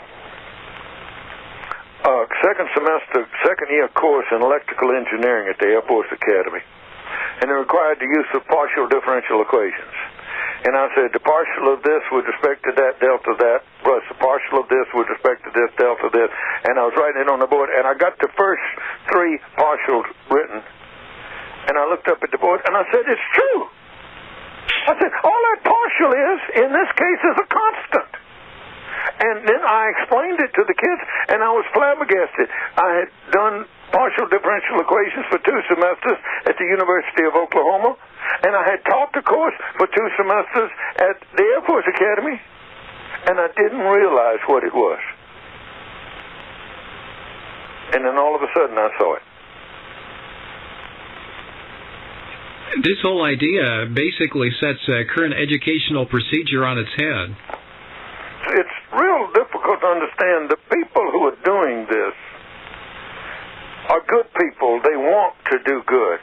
a second year course in electrical engineering at the Air Force Academy, and it required the use of partial differential equations. And I said, the partial of this with respect to that, delta that, plus the partial of this with respect to this, delta this. And I was writing it on the board, and I got the first three partials written. And I looked up at the board, and I said, it's true. I said, all that partial is, in this case, is a constant. And then I explained it to the kids, and I was flabbergasted. I had done partial differential equations for 2 semesters at the University of Oklahoma, and I had taught the course for 2 semesters at the Air Force Academy, and I didn't realize what it was. And then all of a sudden I saw it. This whole idea basically sets current educational procedure on its head. It's real difficult to understand. The people who are doing this are good people. They want to do good.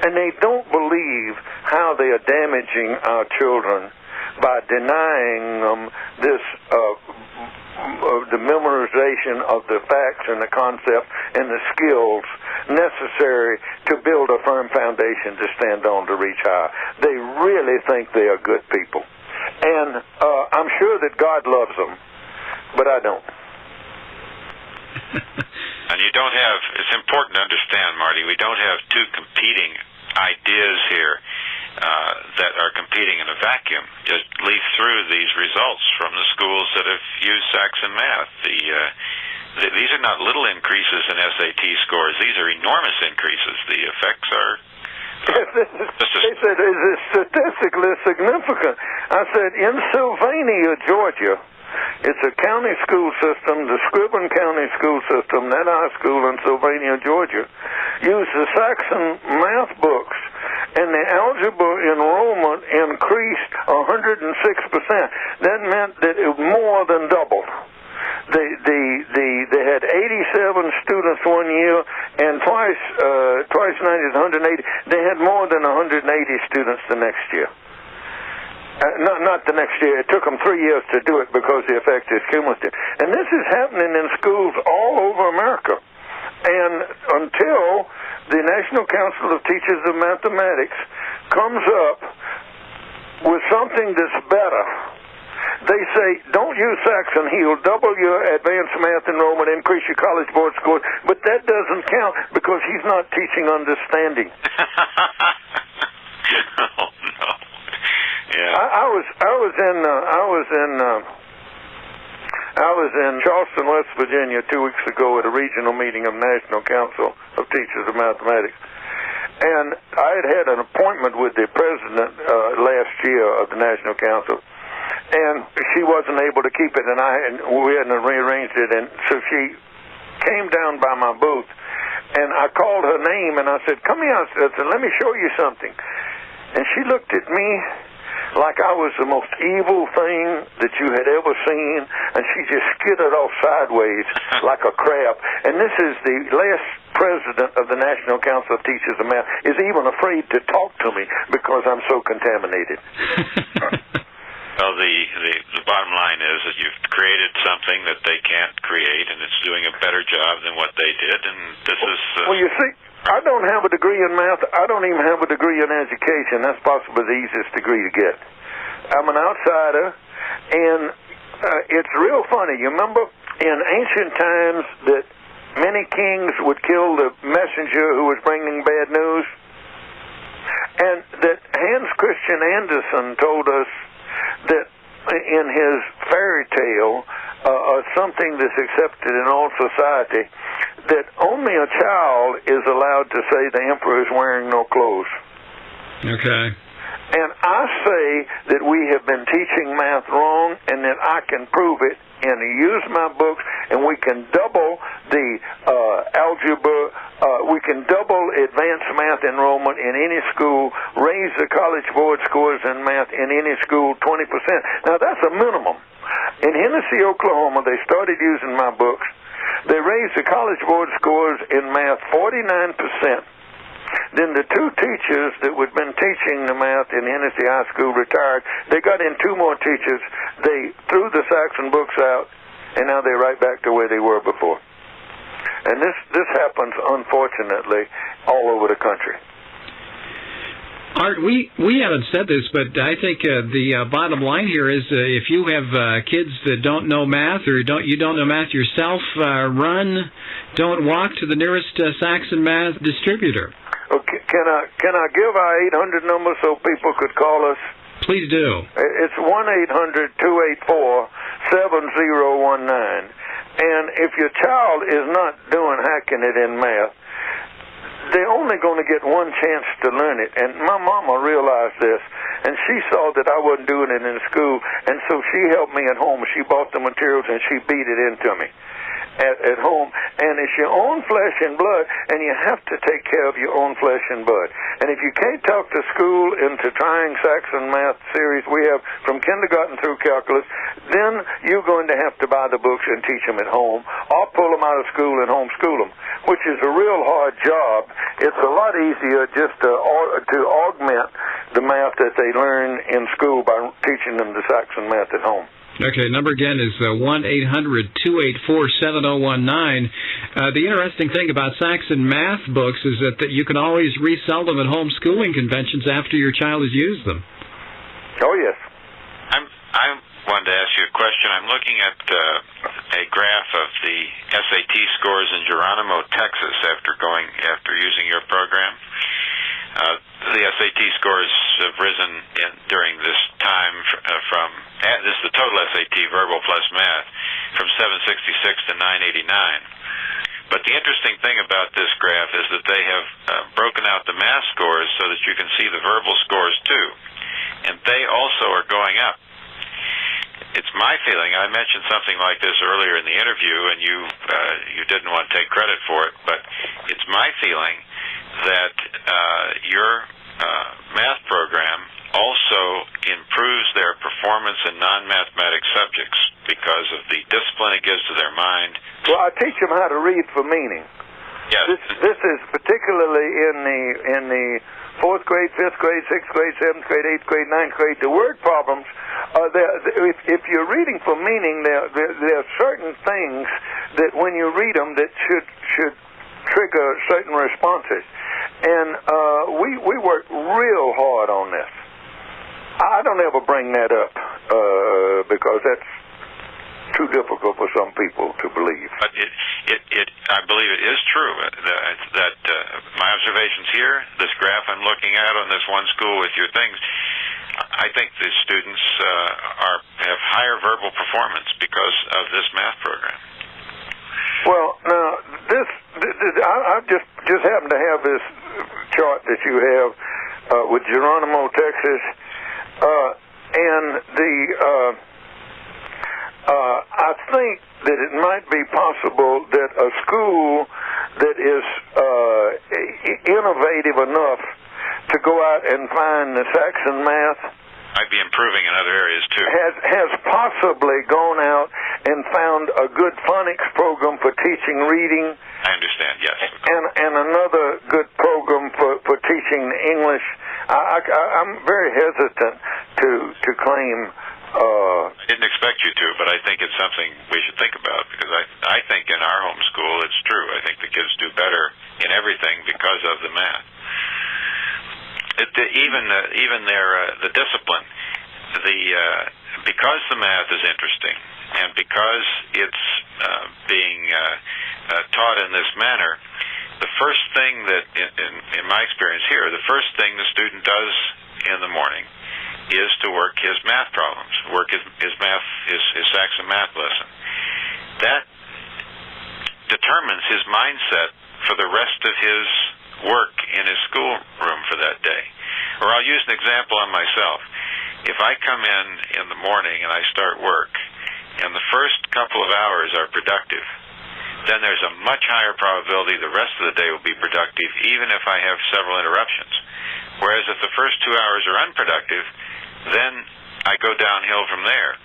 And they don't believe how they are damaging our children by denying them this the memorization of the facts and the concepts and the skills necessary to build a firm foundation to stand on to reach higher. They really think they are good people. And I'm sure that God loves them, but I don't. And you don't have, it's important to understand, Marty, we don't have two competing ideas here that are competing in a vacuum. Just leaf through these results from the schools that have used Saxon math. These are not little increases in SAT scores. These are enormous increases. The effects are... They said it's statistically significant. I said, in Sylvania, Georgia, it's a county school system, the Scriven County school system, that high school in Sylvania, Georgia, used the Saxon math books, and the algebra enrollment increased 106%. That meant that it more than doubled. They had 87 students one year, and twice 90 is 180. They had more than 180 students the next year. Not the next year. It took them 3 years to do it because the effect is cumulative. And this is happening in schools all over America. And until the National Council of Teachers of Mathematics comes up with something that's better, they say, don't use Saxon. He'll double your advanced math enrollment, increase your college board scores, but that doesn't count because he's not teaching understanding. Oh, no. Yeah. I was in I was in Charleston, West Virginia 2 weeks ago at a regional meeting of National Council of Teachers of Mathematics. And I had an appointment with the president last year of the National Council, and she wasn't able to keep it, and we hadn't rearranged it, and so she came down by my booth, and I called her name, and I said, "Come here," I said, "let me show you something." And she looked at me like I was the most evil thing that you had ever seen, and she just skidded off sideways like a crab. And this is the last president of the National Council of Teachers of Math is even afraid to talk to me because I'm so contaminated. Well, the bottom line is that you've created something that they can't create, and it's doing a better job than what they did, and this is... Well, you see, I don't have a degree in math. I don't even have a degree in education. That's possibly the easiest degree to get. I'm an outsider, and it's real funny. You remember in ancient times that many kings would kill the messenger who was bringing bad news? And that Hans Christian Andersen told us that in his fairy tale, something that's accepted in all society, that only a child is allowed to say the emperor is wearing no clothes. Okay. And I say that we have been teaching math wrong, and that I can prove it, and use my books, and we can double the algebra, we can double advanced math enrollment in any school, raise the college board scores in math in any school 20%. Now, that's a minimum. In Hennessy, Oklahoma, they started using my books. They raised the college board scores in math 49%. Then the two teachers that had been teaching the math in Hennessy High School retired. They got in two more teachers. They threw the Saxon books out, and now they're right back to where they were before. And this happens, unfortunately, all over the country. Art, we haven't said this, but I think the bottom line here is if you have kids that don't know math, or you don't know math yourself, don't walk to the nearest Saxon math distributor. Okay, can I give our 800 number so people could call us? Please do. It's 1-800-284-7019. And if your child is not doing hacking it in math, they're only going to get one chance to learn it. And my mama realized this, and she saw that I wasn't doing it in school, and so she helped me at home. She bought the materials, and she beat it into me at home. And it's your own flesh and blood, and you have to take care of your own flesh and blood. And if you can't talk the school into trying Saxon math series we have from kindergarten through calculus, then you're going to have to buy the books and teach them at home, or pull them out of school and homeschool them, which is a real hard job. It's a lot easier just to augment the math that they learn in school by teaching them the Saxon math at home. Okay, number again is 1-800-284-7019. The interesting thing about Saxon math books is that you can always resell them at homeschooling conventions after your child has used them. Oh, yes. I wanted to ask you a question. I'm looking at a graph of the SAT scores in Geronimo, Texas, after using your program. The SAT scores have risen during this time this is the total SAT, verbal plus math, from 766 to 989. But the interesting thing about this graph is that they have broken out the math scores so that you can see the verbal scores too. And they also are going up. It's my feeling, I mentioned something like this earlier in the interview, and you didn't want to take credit for it, but it's my feeling that your math program also improves their performance in non-mathematic subjects because of the discipline it gives to their mind. Well, I teach them how to read for meaning. Yes. This is particularly in the 4th grade, 5th grade, 6th grade, 7th grade, 8th grade, 9th grade. The word problems, if you're reading for meaning, there are certain things that when you read them that should trigger certain responses. And we work real hard on this. I don't ever bring that up because that's too difficult for some people to believe. But I believe it is true that my observations here, this graph I'm looking at on this one school with your things, I think the students have higher verbal performance because of this math program. Well, now I just happen to have this chart that you have with Geronimo, Texas, and I think that it might be possible that a school that is innovative enough to go out and find the Saxon math might be improving in other areas too. Has possibly gone out and found a good phonics program for teaching reading. I understand, yes. And another good program for teaching English. I'm very hesitant to claim. I didn't expect you to, but I think it's something we should think about, because I think in our home school it's true. I think the kids do better in everything because of the math. Even the discipline, because the math is interesting, and because it's being taught in this manner, the first thing that, in my experience here, the first thing the student does in the morning is to work his math problems, work his Saxon math lesson. That determines his mindset for the rest of his work in his schoolroom for that day. Or I'll use an example on myself. If I come in the morning and I start work, and the first couple of hours are productive, then there's a much higher probability the rest of the day will be productive, even if I have several interruptions. Whereas if the first 2 hours are unproductive, then I go downhill from there.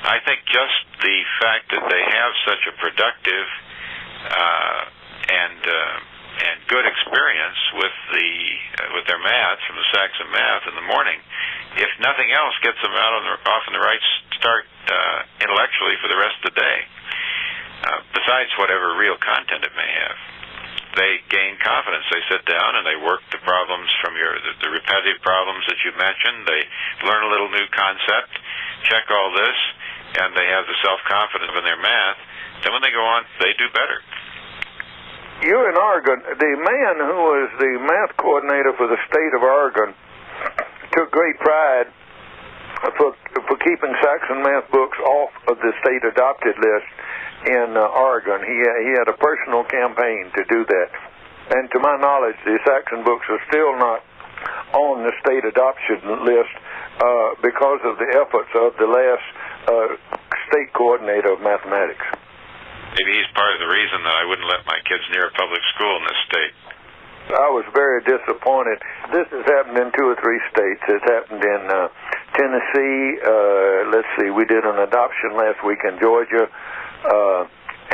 I think just the fact that they have such a productive and good experience with their math from the Saxon math in the morning, if nothing else, gets them off on the right start intellectually for the rest of the day. Besides whatever real content it may have, they gain confidence. They sit down and they work the problems from the repetitive problems that you mentioned. They learn a little new concept, check all this, and they have the self-confidence in their math. Then when they go on, they do better. You're in Oregon. The man who was the math coordinator for the state of Oregon took great pride for keeping Saxon math books off of the state adopted list in Oregon. He had a personal campaign to do that. And to my knowledge, the Saxon books are still not on the state adoption list because of the efforts of the last state coordinator of mathematics. Maybe he's part of the reason that I wouldn't let my kids near a public school in this state. I was very disappointed. This has happened in 2 or 3 states. It's happened in Tennessee. Let's see, we did an adoption last week in Georgia.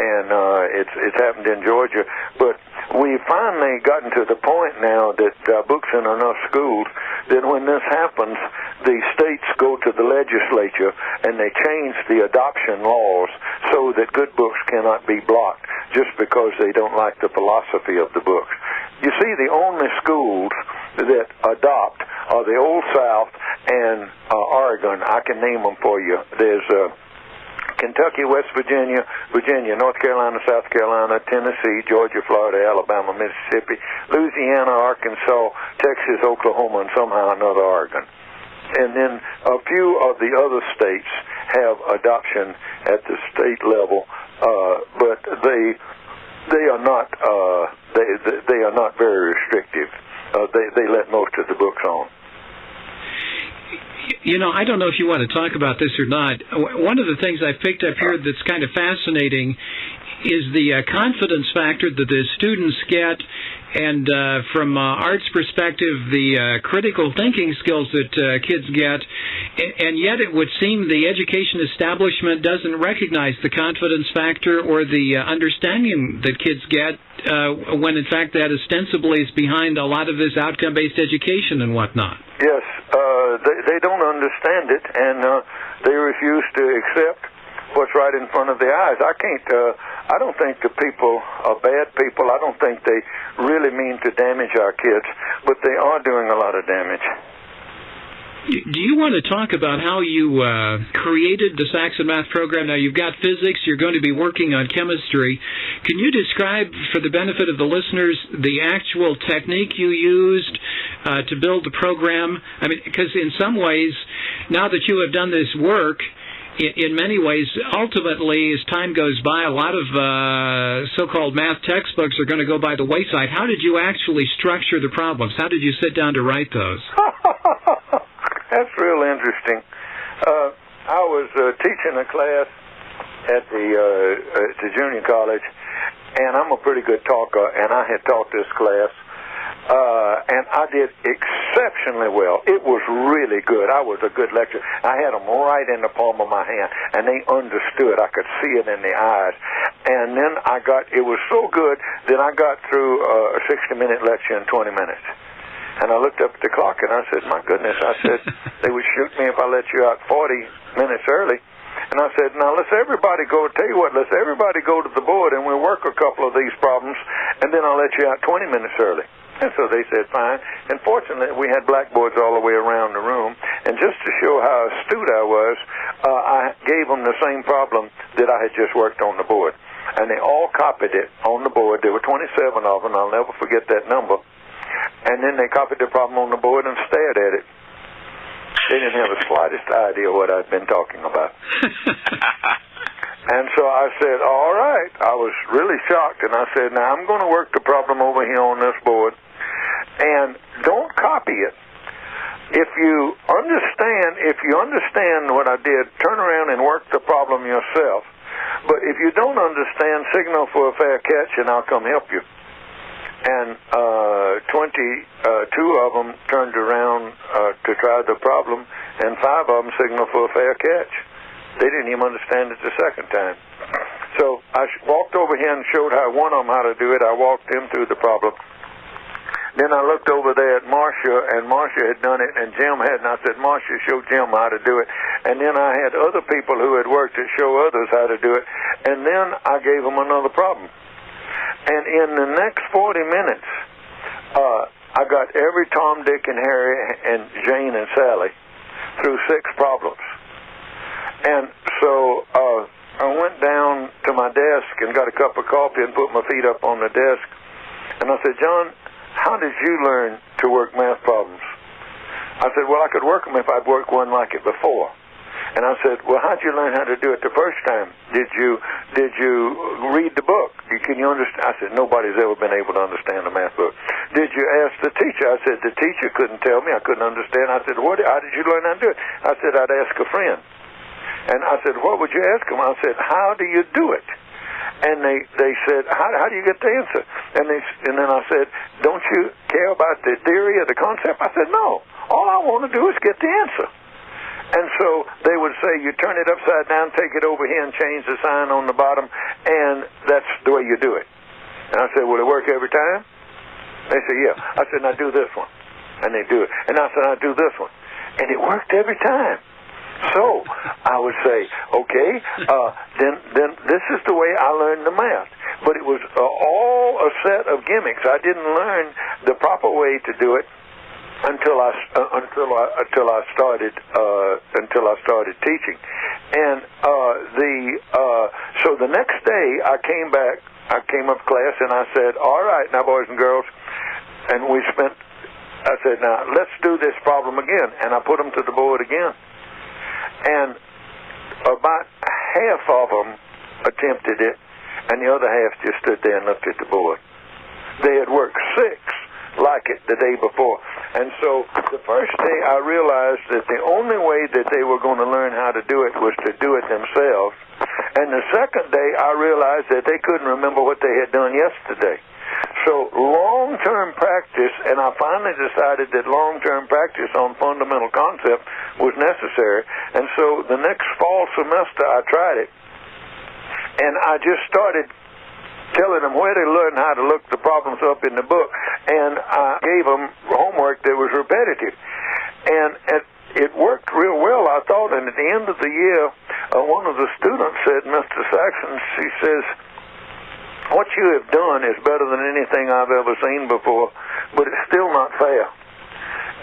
And it's happened in Georgia. But we finally gotten to the point now that books in enough schools that when this happens, the states go to the legislature and they change the adoption laws so that good books cannot be blocked just because they don't like the philosophy of the books. You see, the only schools that adopt are the Old South and Oregon. I can name them for you. There's Kentucky, West Virginia, North Carolina, South Carolina, Tennessee, Georgia, Florida, Alabama, Mississippi, Louisiana, Arkansas, Texas, Oklahoma, and somehow another Oregon. And then a few of the other states have adoption at the state level, but they are not they are not very restrictive. They let most of the books on. You know, I don't know if you want to talk about this or not. One of the things I picked up here that's kind of fascinating is the confidence factor that the students get, and from Art's perspective, the critical thinking skills that kids get, and yet it would seem the education establishment doesn't recognize the confidence factor or the understanding that kids get when in fact that ostensibly is behind a lot of this outcome-based education and whatnot. Yes, they don't understand it, and they refuse to accept what's right in front of their eyes. I don't think the people are bad people. I don't think they really mean to damage our kids, but they are doing a lot of damage. Do you want to talk about how you created the Saxon Math program? Now, you've got physics. You're going to be working on chemistry. Can you describe, for the benefit of the listeners, the actual technique you used to build the program? I mean, because in some ways, now that you have done this work, in many ways, ultimately, as time goes by, a lot of so-called math textbooks are going to go by the wayside. How did you actually structure the problems? How did you sit down to write those? That's real interesting. I was teaching a class at the junior college, and I'm a pretty good talker, and I had taught this class, and I did exceptionally well. It was really good. I was a good lecturer. I had them right in the palm of my hand, and they understood. I could see it in the eyes. And then it was so good that I got through a 60-minute lecture in 20 minutes. And I looked up at the clock, and I said, my goodness, I said, they would shoot me if I let you out 40 minutes early. And I said, now, let's everybody go to the board, and we'll work a couple of these problems, and then I'll let you out 20 minutes early. And so they said, fine. And fortunately, we had blackboards all the way around the room. And just to show how astute I was, I gave them the same problem that I had just worked on the board. And they all copied it on the board. There were 27 of them. I'll never forget that number. And then they copied the problem on the board and stared at it. They didn't have the slightest idea what I'd been talking about. And so I said, all right. I was really shocked, and I said, now I'm going to work the problem over here on this board, and don't copy it. If you understand what I did, turn around and work the problem yourself. But if you don't understand, signal for a fair catch, and I'll come help you. And 22 of them turned around to try the problem, and 5 of them signaled for a fair catch. They didn't even understand it the second time. So I walked over here and showed one of them how to do it. I walked him through the problem. Then I looked over there at Marcia, and Marcia had done it, and Jim hadn't. I said, Marcia, show Jim how to do it. And then I had other people who had worked it show others how to do it. And then I gave them another problem. And in the next 40 minutes, I got every Tom, Dick, and Harry, and Jane, and Sally through 6 problems. And so I went down to my desk and got a cup of coffee and put my feet up on the desk. And I said, John, how did you learn to work math problems? I said, well, I could work them if I'd worked one like it before. And I said, well, how'd you learn how to do it the first time? Did you read the book? Can you understand? I said, nobody's ever been able to understand a math book. Did you ask the teacher? I said, the teacher couldn't tell me. I couldn't understand. I said, how did you learn how to do it? I said, I'd ask a friend. And I said, what would you ask them? I said, how do you do it? And they said, how do you get the answer? And then I said, don't you care about the theory or the concept? I said, no. All I want to do is get the answer. And so they would say, you turn it upside down, take it over here, and change the sign on the bottom, and that's the way you do it. And I said, will it work every time? They said, yeah. I said, now do this one. And they do it. And I said, now do this one. And it worked every time. So I would say, okay, then this is the way I learned the math. But it was all a set of gimmicks. I didn't learn the proper way to do it until I started teaching. And so the next day I came up to class and I said, all right, now boys and girls, and I said, now let's do this problem again. And I put them to the board again. And about half of them attempted it, and the other half just stood there and looked at the board. They had worked 6 like it the day before. And so the first day I realized that the only way that they were going to learn how to do it was to do it themselves. And the second day I realized that they couldn't remember what they had done yesterday. So long-term practice, and I finally decided that long-term practice on fundamental concept was necessary. And so the next fall semester I tried it, and I just started telling them where to learn how to look the problems up in the book, and I gave them homework that was repetitive. And it worked real well, I thought, and at the end of the year, one of the students said, Mr. Saxon, she says, what you have done is better than anything I've ever seen before, but it's still not fair.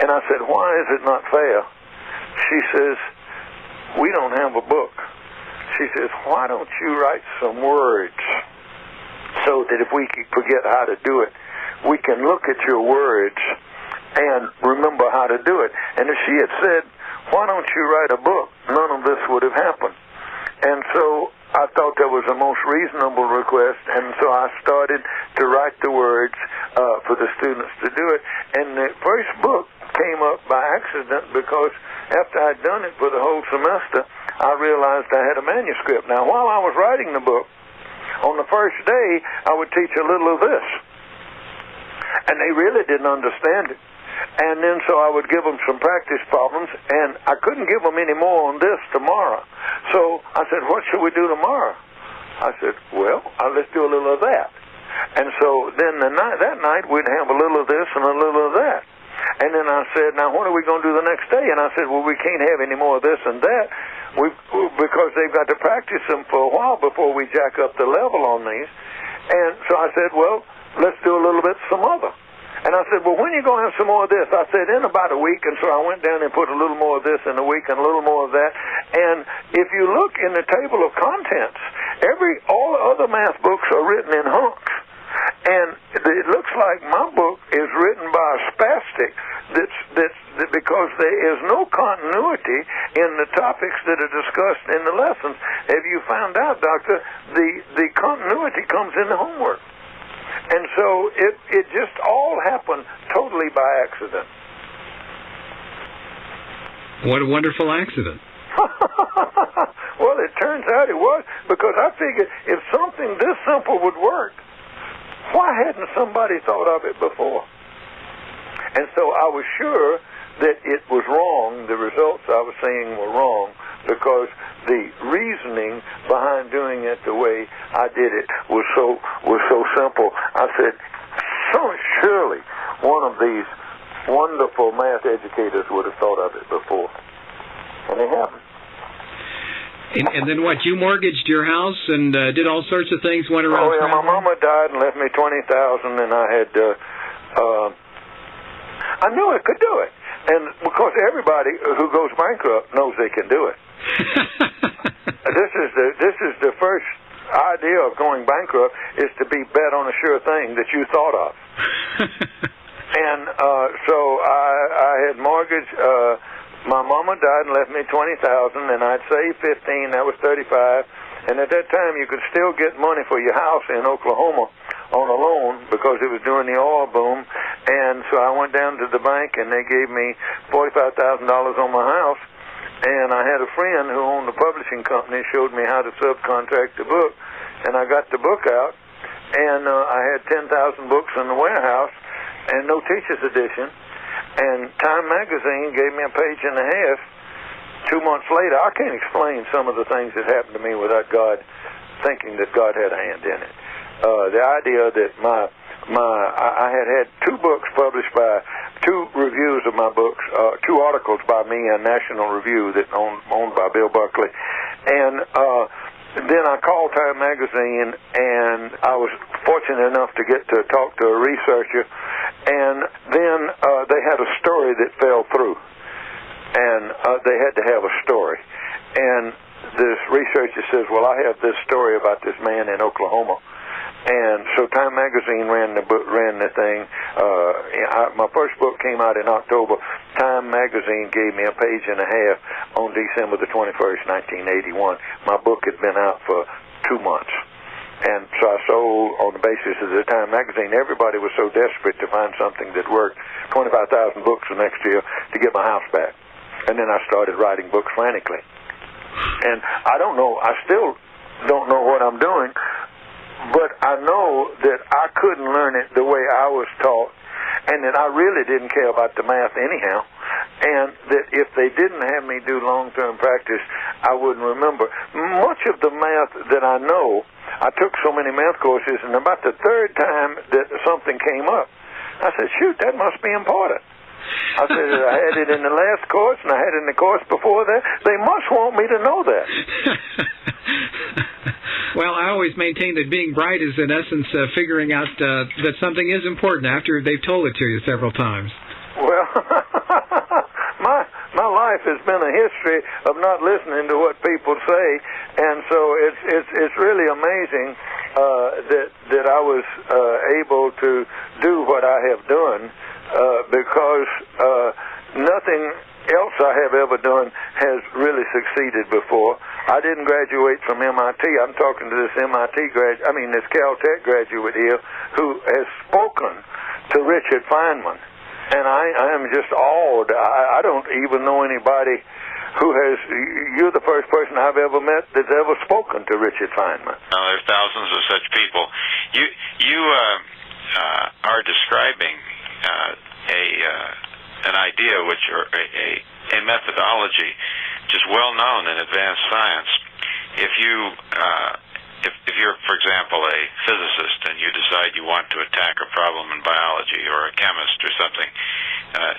And I said, why is it not fair? she says, we don't have a book. She says, why don't you write some words so that if we forget how to do it, we can look at your words and remember how to do it. And if she had said, why don't you write a book, none of this would have happened. And so I thought that was the most reasonable request, and so I started to write the words for the students to do it. And the first book came up by accident because after I'd done it for the whole semester, I realized I had a manuscript. Now, while I was writing the book, on the first day, I would teach a little of this. And they really didn't understand it. And then so I would give them some practice problems, and I couldn't give them any more on this tomorrow. So I said, what should we do tomorrow? I said, well, let's do a little of that. And so then that night we'd have a little of this and a little of that. And then I said, now what are we going to do the next day? And I said, well, we can't have any more of this and that because they've got to practice them for a while before we jack up the level on these. And so I said, well, let's do a little bit some other. And I said, well, when are you going to have some more of this? I said, in about a week. And so I went down and put a little more of this in a week and a little more of that. And if you look in the table of contents, all other math books are written in hunks. And it looks like my book is written by a spastic that's because there is no continuity in the topics that are discussed in the lessons. Have you found out, Doctor, the continuity comes in the homework. And so it just all happened totally by accident. What a wonderful accident. Well, it turns out it was, because I figured if something this simple would work, why hadn't somebody thought of it before? And so I was sure that it was wrong. The results I was seeing were wrong because the reasoning behind doing it the way I did it was so simple. I said, so surely one of these wonderful math educators would have thought of it before. And they haven't. And then what? You mortgaged your house and did all sorts of things. Went around. Oh yeah, my mama died and left me $20,000, and I had. I knew I could do it, and because everybody who goes bankrupt knows they can do it. This is the first idea of going bankrupt is to be bet on a sure thing that you thought of. And so I had mortgaged. My mama died and left me $20,000, and I'd saved $15,000. That was $35,000. And at that time, you could still get money for your house in Oklahoma on a loan because it was during the oil boom. And so I went down to the bank, and they gave me $45,000 on my house. And I had a friend who owned a publishing company showed me how to subcontract the book, and I got the book out, and I had 10,000 books in the warehouse and no teacher's edition. And Time Magazine gave me a page and a half 2 months later. I can't explain some of the things that happened to me without God thinking that God had a hand in it. The idea that I had 2 books published by 2 reviews of my books, 2 articles by me in National Review that owned by Bill Buckley. And then I called Time Magazine, and I was fortunate enough to get to talk to a researcher, and then they had a story that fell through, and they had to have a story. And this researcher says, well, I have this story about this man in Oklahoma. And so Time Magazine ran the thing. My first book came out in October. Time Magazine gave me a page and a half on December the 21st, 1981. My book had been out for 2 months. And so I sold on the basis of the Time Magazine. Everybody was so desperate to find something that worked. 25,000 books the next year to get my house back. And then I started writing books frantically. And I still don't know what I'm doing. But I know that I couldn't learn it the way I was taught, and that I really didn't care about the math anyhow, and that if they didn't have me do long-term practice, I wouldn't remember. Much of the math that I know, I took so many math courses, and about the 3rd time that something came up, I said, shoot, that must be important. I said, I had it in the last course, and I had it in the course before that. They must want me to know that. Well, I always maintain that being bright is, in essence, figuring out that something is important after they've told it to you several times. Well, my life life has been a history of not listening to what people say, and so it's really amazing that I was able to do what I have done, because nothing else I have ever done has really succeeded before. I didn't graduate from MIT. I'm talking to this this Caltech graduate here who has spoken to Richard Feynman, and I am just awed. I don't even know anybody who has. You're the first person I've ever met that's ever spoken to Richard Feynman. There's thousands of such people. You are describing an idea, which or a methodology, just well known in advanced science. If you're, for example, a physicist and you decide you want to attack a problem in biology, or a chemist or something,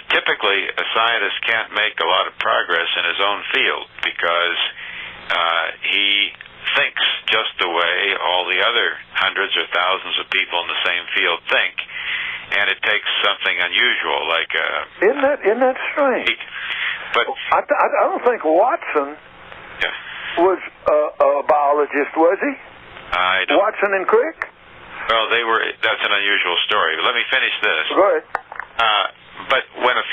typically a scientist can't make a lot of progress in his own field because he thinks just the way all the other hundreds or thousands of people in the same field think, and it takes something unusual like Isn't that strange? But I don't think Watson was a biologist, was he? I don't. Watson and Crick? Well, that's an unusual story. But let me finish this. Go ahead. But when a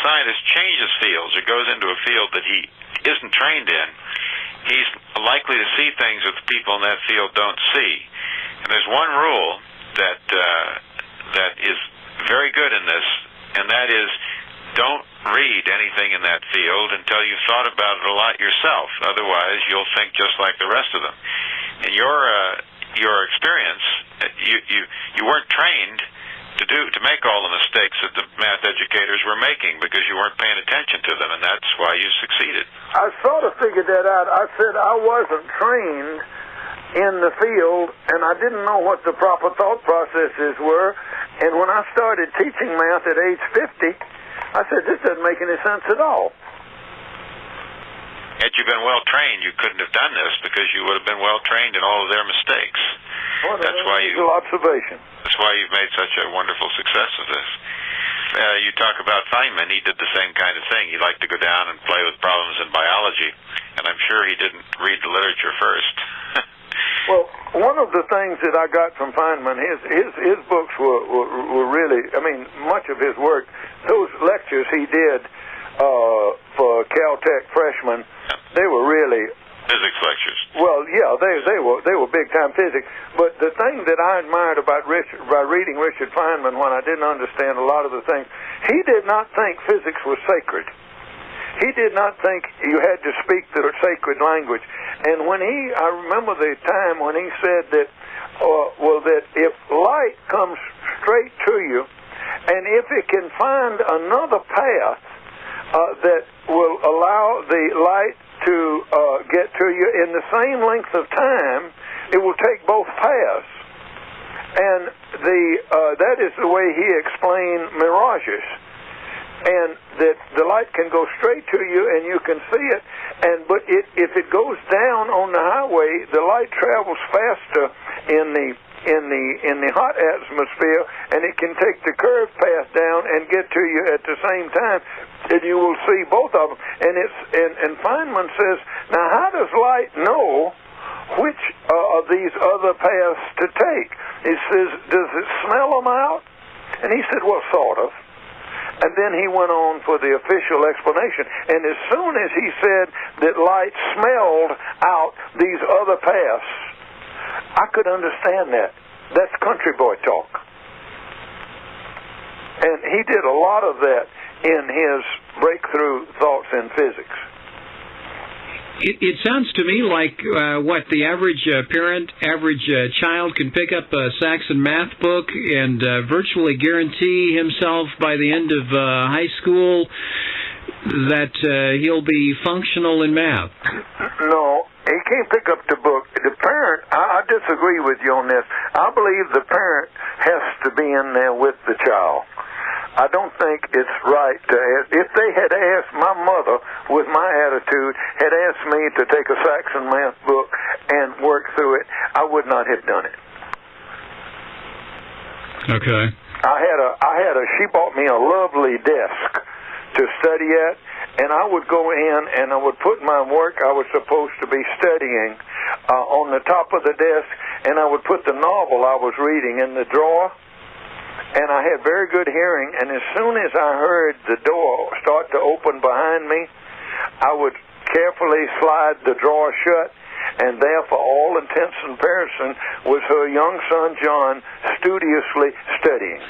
scientist changes fields or goes into a field that he isn't trained in, he's likely to see things that the people in that field don't see. And there's one rule that is very good in this, and that is, don't read anything in that field until you've thought about it a lot yourself. Otherwise, you'll think just like the rest of them. In your experience, you weren't trained to make all the mistakes that the math educators were making because you weren't paying attention to them, and that's why you succeeded. I sort of figured that out. I said I wasn't trained in the field, and I didn't know what the proper thought processes were. And when I started teaching math at age 50, I said, this doesn't make any sense at all. Had you been well trained, you couldn't have done this because you would have been well trained in all of their mistakes. Well, that's why observation. That's why you've made such a wonderful success of this. You talk about Feynman. He did the same kind of thing. He liked to go down and play with problems in biology, and I'm sure he didn't read the literature first. Well, one of the things that I got from Feynman, his books were really, much of his work, those lectures he did for Caltech freshmen, they were really physics lectures. Well, yeah, they were big time physics. But the thing that I admired about reading Richard Feynman, when I didn't understand a lot of the things, he did not think physics was sacred. He did not think you had to speak the sacred language. And I remember the time when he said that, that if light comes straight to you, and if it can find another path that will allow the light to get to you in the same length of time, it will take both paths. And that is the way he explained mirages. And that the light can go straight to you and you can see it, but if it goes down on the highway, the light travels faster in the hot atmosphere, and it can take the curved path down and get to you at the same time, and you will see both of them. And Feynman says, now how does light know which of these other paths to take? He says, does it smell them out? And he said, well, sort of. And then he went on for the official explanation. And as soon as he said that light smelled out these other paths, I could understand that. That's country boy talk. And he did a lot of that in his breakthrough thoughts in physics. It sounds to me like the average parent, average child can pick up a Saxon math book and virtually guarantee himself by the end of high school that he'll be functional in math. No, he can't pick up the book. The parent, I disagree with you on this. I believe the parent has to be in there with the child. I don't think it's right to ask. If they had asked my mother, with my attitude, had asked me to take a Saxon math book and work through it, I would not have done it. Okay. She bought me a lovely desk to study at, and I would go in and I would put my work I was supposed to be studying on the top of the desk, and I would put the novel I was reading in the drawer, and I had very good hearing, and as soon as I heard the door start to open behind me, I would carefully slide the drawer shut, and there, for all intents and purposes, was her young son John studiously studying.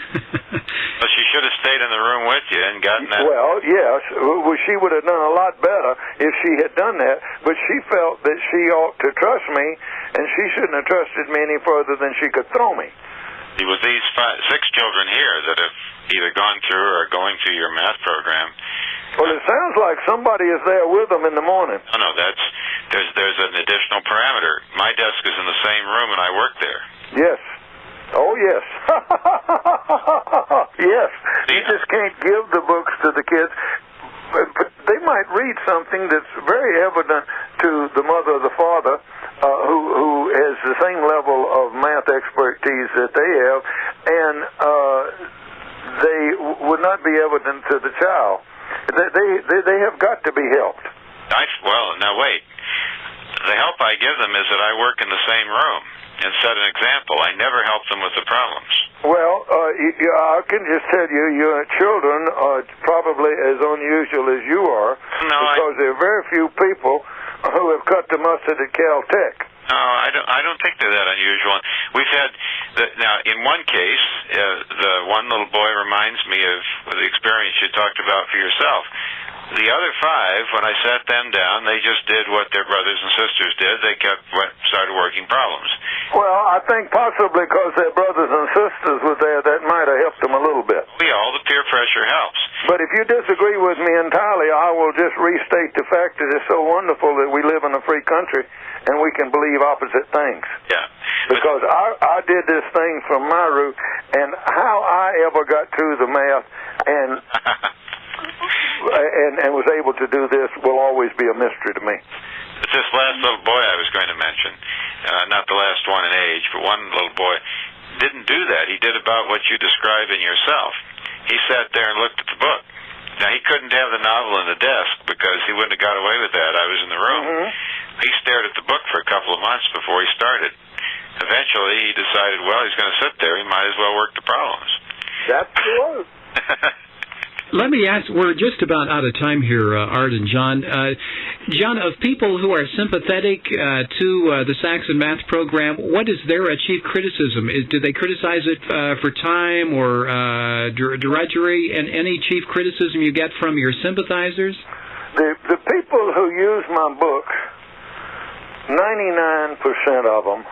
Well, she should have stayed in the room with you and gotten that. Well, yes, she would have done a lot better if she had done that, but she felt that she ought to trust me, and she shouldn't have trusted me any further than she could throw me. It was these 6 children here that have either gone through or are going through your math program. Well, it sounds like somebody is there with them in the morning. No, there's an additional parameter. My desk is in the same room, and I work there. Yes. Oh, yes. Yes. You just can't give the books to the kids. But they might read something that's very evident to the mother or the father, who has the same level of math expertise that they have, and they would not be evident to the child. They have got to be helped. Well, now wait. The help I give them is that I work in the same room and set an example. I never help them with the problems. Well, I can just tell you, your children are probably as unusual as you are, because there are very few people who have cut the mustard at Caltech. No, I don't think they're that unusual. We've had now in one case, the one little boy reminds me of the experience you talked about for yourself. The other 5, when I sat them down, they just did what their brothers and sisters did. They started working problems. Well, I think possibly because their brothers and sisters were there, that might have helped them a little bit. Yeah, all the peer pressure helps. But if you disagree with me entirely, I will just restate the fact that it's so wonderful that we live in a free country and we can believe opposite things. Yeah. Because I did this thing from my root, and how I ever got through the math and was able to do this will always be a mystery to me. But this last little boy I was going to mention, not the last one in age, but one little boy, didn't do that. He did about what you described in yourself. He sat there and looked at the book. Now, he couldn't have the novel in the desk because he wouldn't have got away with that. I was in the room. Mm-hmm. He stared at the book for a couple of months before he started. Eventually, he decided, well, he's going to sit there. He might as well work the problems. That's true. Let me ask, we're just about out of time here, Art and John. John, of people who are sympathetic to the Saxon math program, what is their chief criticism? Do they criticize it for time or drudgery? And any chief criticism you get from your sympathizers? The people who use my books, 99% of them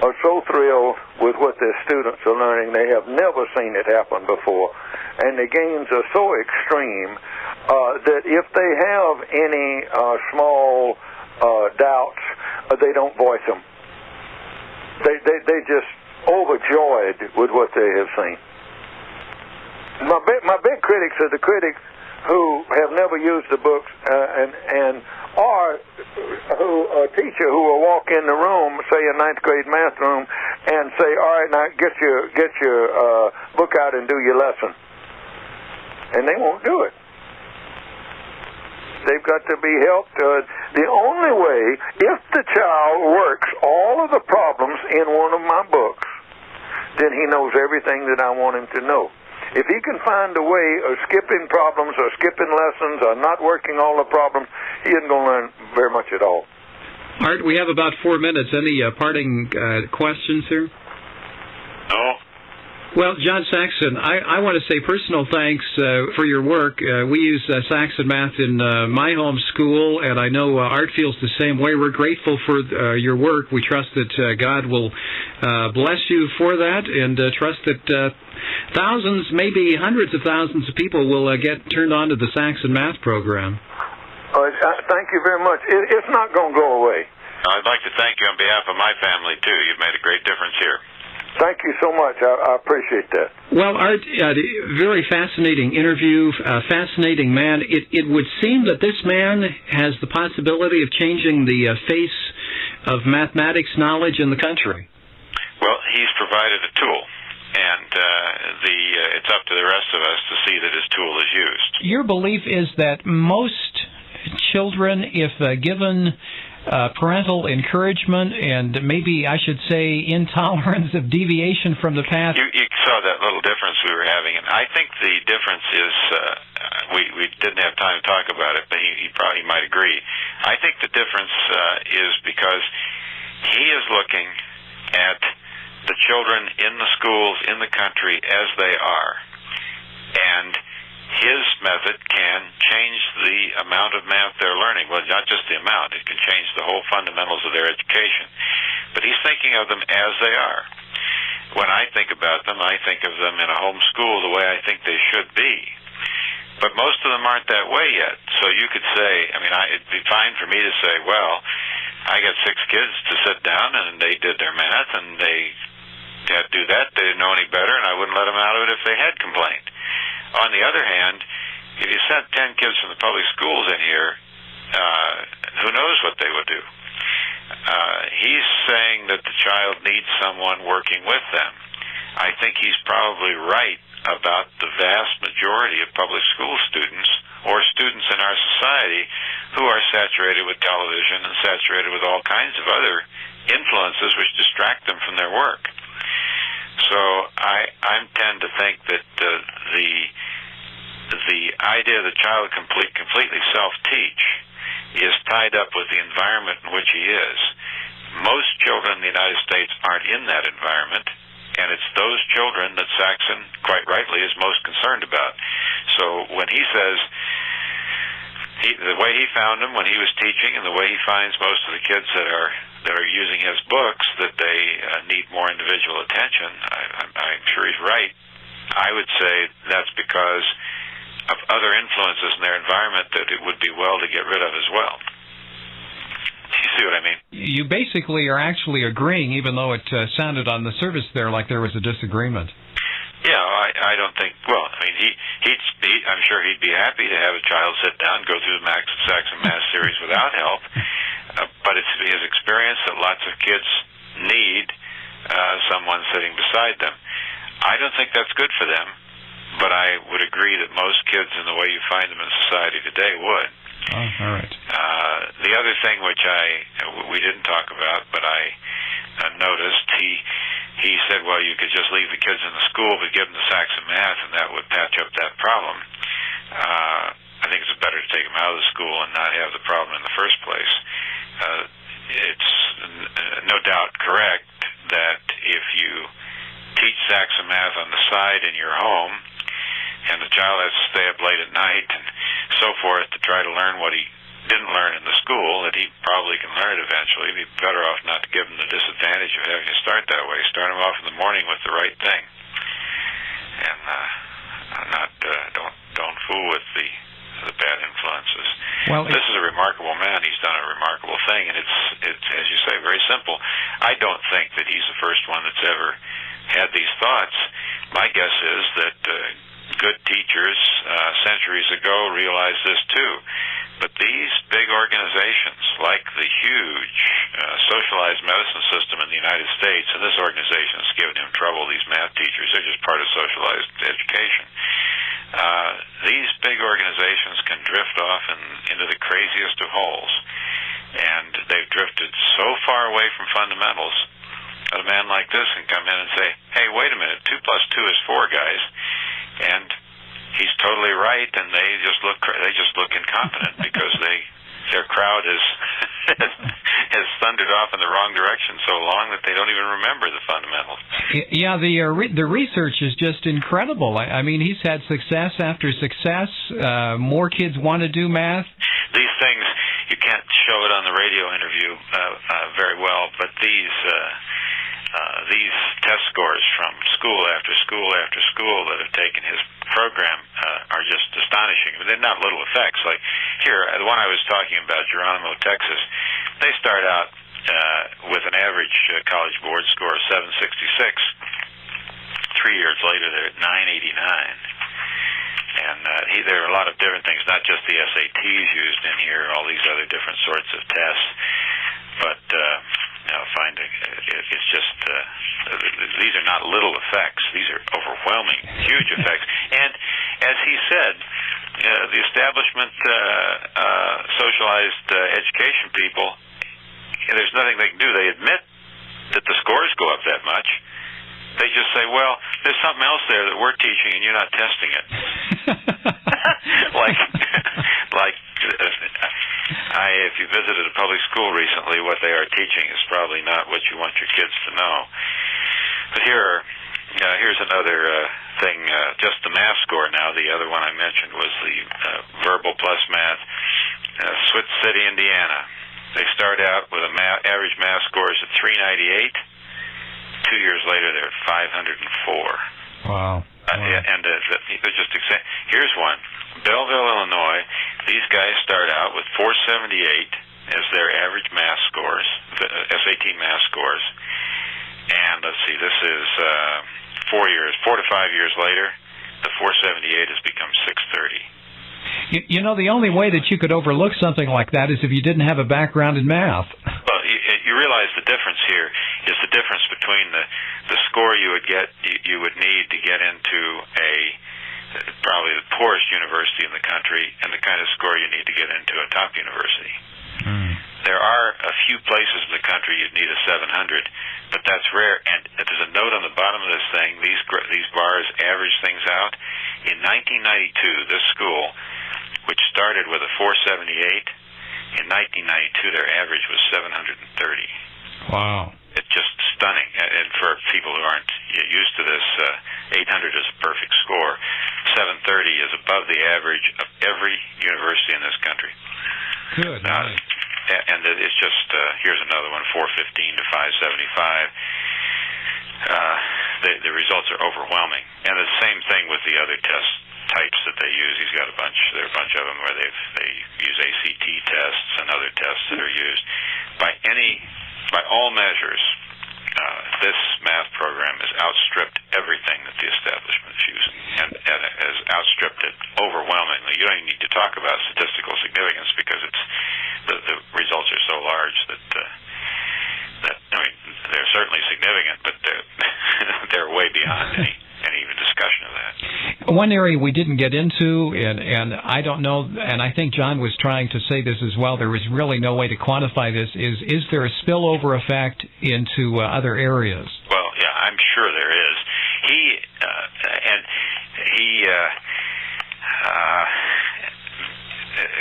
are so thrilled with what their students are learning. They have never seen it happen before. And the gains are so extreme that if they have any small doubts, they don't voice them. They just overjoyed with what they have seen. My big critics are the critics who have never used the books or who a teacher who will walk in the room, say a 9th grade math room, and say, "All right, now get your book out and do your lesson," and they won't do it. They've got to be helped. The only way, if the child works all of the problems in one of my books, then he knows everything that I want him to know. If he can find a way of skipping problems or skipping lessons or not working all the problems, he isn't going to learn very much at all. Art, we have about 4 minutes. Any parting questions here? No. Well, John Saxon, I want to say personal thanks for your work. We use Saxon math in my home school, and I know Art feels the same way. We're grateful for your work. We trust that God will bless you for that, and trust that thousands, maybe hundreds of thousands of people will get turned on to the Saxon math program. Thank you very much. It's not going to go away. I'd like to thank you on behalf of my family, too. You've made a great difference here. Thank you so much. I appreciate that. Well, Art, very fascinating interview, fascinating man. It would seem that this man has the possibility of changing the face of mathematics knowledge in the country. Well, he's provided a tool. and it's up to the rest of us to see that his tool is used. Your belief is that most children, if given parental encouragement and maybe I should say intolerance of deviation from the path. You saw that little difference we were having, and I think the difference is we didn't have time to talk about it, but he probably might agree. I think the difference is because he is looking at the children in the schools in the country as they are, and his method can change the amount of math they're learning. Well, not just the amount. It can change the whole fundamentals of their education. But he's thinking of them as they are. When I think about them, I think of them in a home school the way I think they should be. But most of them aren't that way yet. So you could say, it'd be fine for me to say, well, I got 6 kids to sit down and they did their math and they had to do that. They didn't know any better, and I wouldn't let them out of it if they had complained. On the other hand, if you sent 10 kids from the public schools in here, who knows what they would do? He's saying that the child needs someone working with them. I think he's probably right about the vast majority of public school students or students in our society who are saturated with television and saturated with all kinds of other influences which distract them from their work. So I tend to think that the idea that the child completely self-teach is tied up with the environment in which he is. Most children in the United States aren't in that environment, and it's those children that Saxon, quite rightly, is most concerned about. So when he says the way he found them when he was teaching and the way he finds most of the kids that are using his books, that they need more individual attention, I'm sure he's right. I would say that's because of other influences in their environment that it would be well to get rid of as well. You see what I mean? You basically are actually agreeing, even though it sounded on the surface there like there was a disagreement. Yeah, I don't think. Well, I'm sure he'd be happy to have a child sit down, go through the Saxon Math series without help. But it's his experience that lots of kids need someone sitting beside them. I don't think that's good for them, but I would agree that most kids, in the way you find them in society today, would. Oh, all right. The other thing which we didn't talk about, but I noticed, he said, well, you could just leave the kids in the school but give them the Saxon Math, and that would patch up that problem. I think it's better to take them out of the school and not have the problem in the first place. It's no doubt correct that if you teach Saxon Math on the side in your home, and the child has to stay up late at night and so forth to try to learn what he didn't learn in the school, that he probably can learn it eventually. He'd be better off not to give him the disadvantage of having to start that way. Start him off in the morning with the right thing, and don't fool with the bad influences. Well, this is a remarkable man. He's done a remarkable thing, and it's as you say, very simple. I don't think that he's the first one that's ever had these thoughts. My guess is that good teachers centuries ago realized this too. But these big organizations, like the huge socialized medicine system in the United States, and this organization has given him trouble, these math teachers, they're just part of socialized education. These big organizations can drift off into the craziest of holes. And they've drifted so far away from fundamentals that a man like this can come in and say, hey, wait a minute, 2 plus 2 is 4, guys. And he's totally right, and they just look incompetent because their crowd has thundered off in the wrong direction so long that they don't even remember the fundamentals. Yeah, the research is just incredible. I mean, he's had success after success. More kids want to do math. These things, you can't show it on the radio interview very well, but these test scores from school after school after school that have taken his program are just astonishing. But they're not little effects. Like here, the one I was talking about, Geronimo, Texas, they start out with an average College Board score of 766. 3 years later, they're at 989. And there are a lot of different things, not just the SATs used in here, all these other different sorts of tests. But finding. It's just these are not little effects. These are overwhelming, huge effects. And as he said, the establishment, socialized education people, there's nothing they can do. They admit that the scores go up that much. They just say, well, there's something else there that we're teaching and you're not testing it. If you visited a public school recently, what they are teaching is probably not what you want your kids to know. But here's another thing, just the math score now. The other one I mentioned was the verbal plus math. Switz City, Indiana. They start out with average math scores of 398. 2 years later, they're at 504. Wow. And they're just here's one. Belleville, Illinois. These guys start out with 478 as their average math scores, SAT math scores. And let's see, this is 4 to 5 years later, the 478 has become 630. You know, the only way that you could overlook something like that is if you didn't have a background in math. Well, you realize the difference here is the difference between the score you would need to get into probably the poorest university in the country and the kind of score you need to get into a top university. There are a few places in the country you'd need a 700, but that's rare. And there's a note on the bottom of this thing. These bars average things out. In 1992, this school, which started with a 478, in 1992 their average was 730. Wow. It's just stunning. And for people who aren't used to this, 800 is a perfect score. 730 is above the average of every university in this country. Good. Nice. And it's just, here's another one, 415 to 575. The results are overwhelming. And the same thing with the other test types that they use. He's got there are a bunch of them where they use ACT tests and other tests that are used. By all measures, this math program has outstripped everything that the establishment is using, and has outstripped it overwhelmingly. You don't even need to talk about statistical significance because the results are so large that I mean, they're certainly significant, but they're way beyond any even discussion of that. One area we didn't get into, and I don't know, and I think John was trying to say this as well, there was really no way to quantify this, is there a spillover effect into other areas? Well, yeah, I'm sure there is. He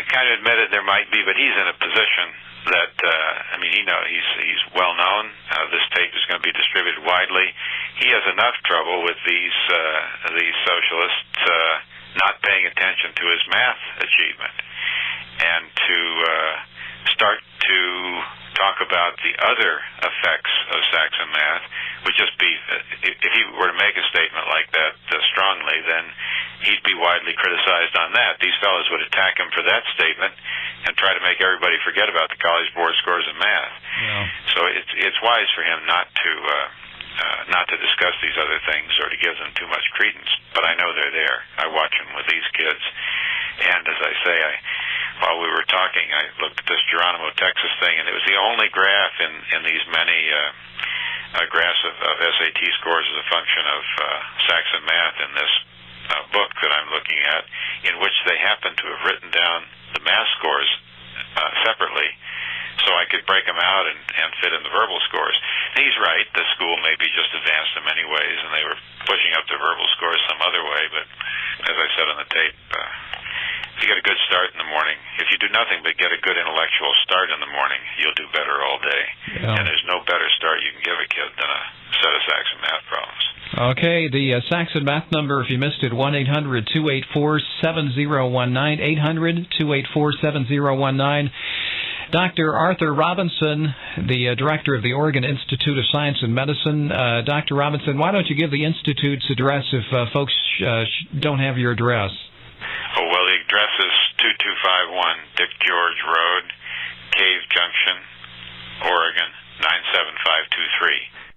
kind of admitted there might be, but he's in a position that, he's well known. This tape is going to be distributed widely. He has enough trouble with these socialists not paying attention to his math achievement, and to start to talk about the other effects of Saxon math would just be, if he were to make a statement like that strongly, then he'd be widely criticized on that. These fellows would attack him for that statement and try to make everybody forget about the College Board scores in math. Yeah. So it's wise for him not to discuss these other things or to give them too much credence. But I know they're there. I watch them with these kids, and as I say, while we were talking, I looked at this Geronimo, Texas thing, and it was the only graph in these many graphs of SAT scores as a function of Saxon math in this book that I'm looking at, in which they happen to have written down the math scores separately, so I could break them out and fit in the verbal scores. And he's right, the school maybe just advanced in many ways, and they were pushing up the verbal scores some other way, but as I said on the tape, if you get a good start in the morning, if you do nothing but get a good intellectual start in the morning, you'll do better all day. Yeah. And there's no better start you can give a kid than a set of Saxon math problems. Okay, the Saxon math number, if you missed it, 1-800-284-7019, 800-284-7019. Dr. Arthur Robinson, the director of the Oregon Institute of Science and Medicine. Dr. Robinson, why don't you give the Institute's address if folks don't have your address? Oh, well, the address is 2251 Dick George Road, Cave Junction, Oregon, 97523.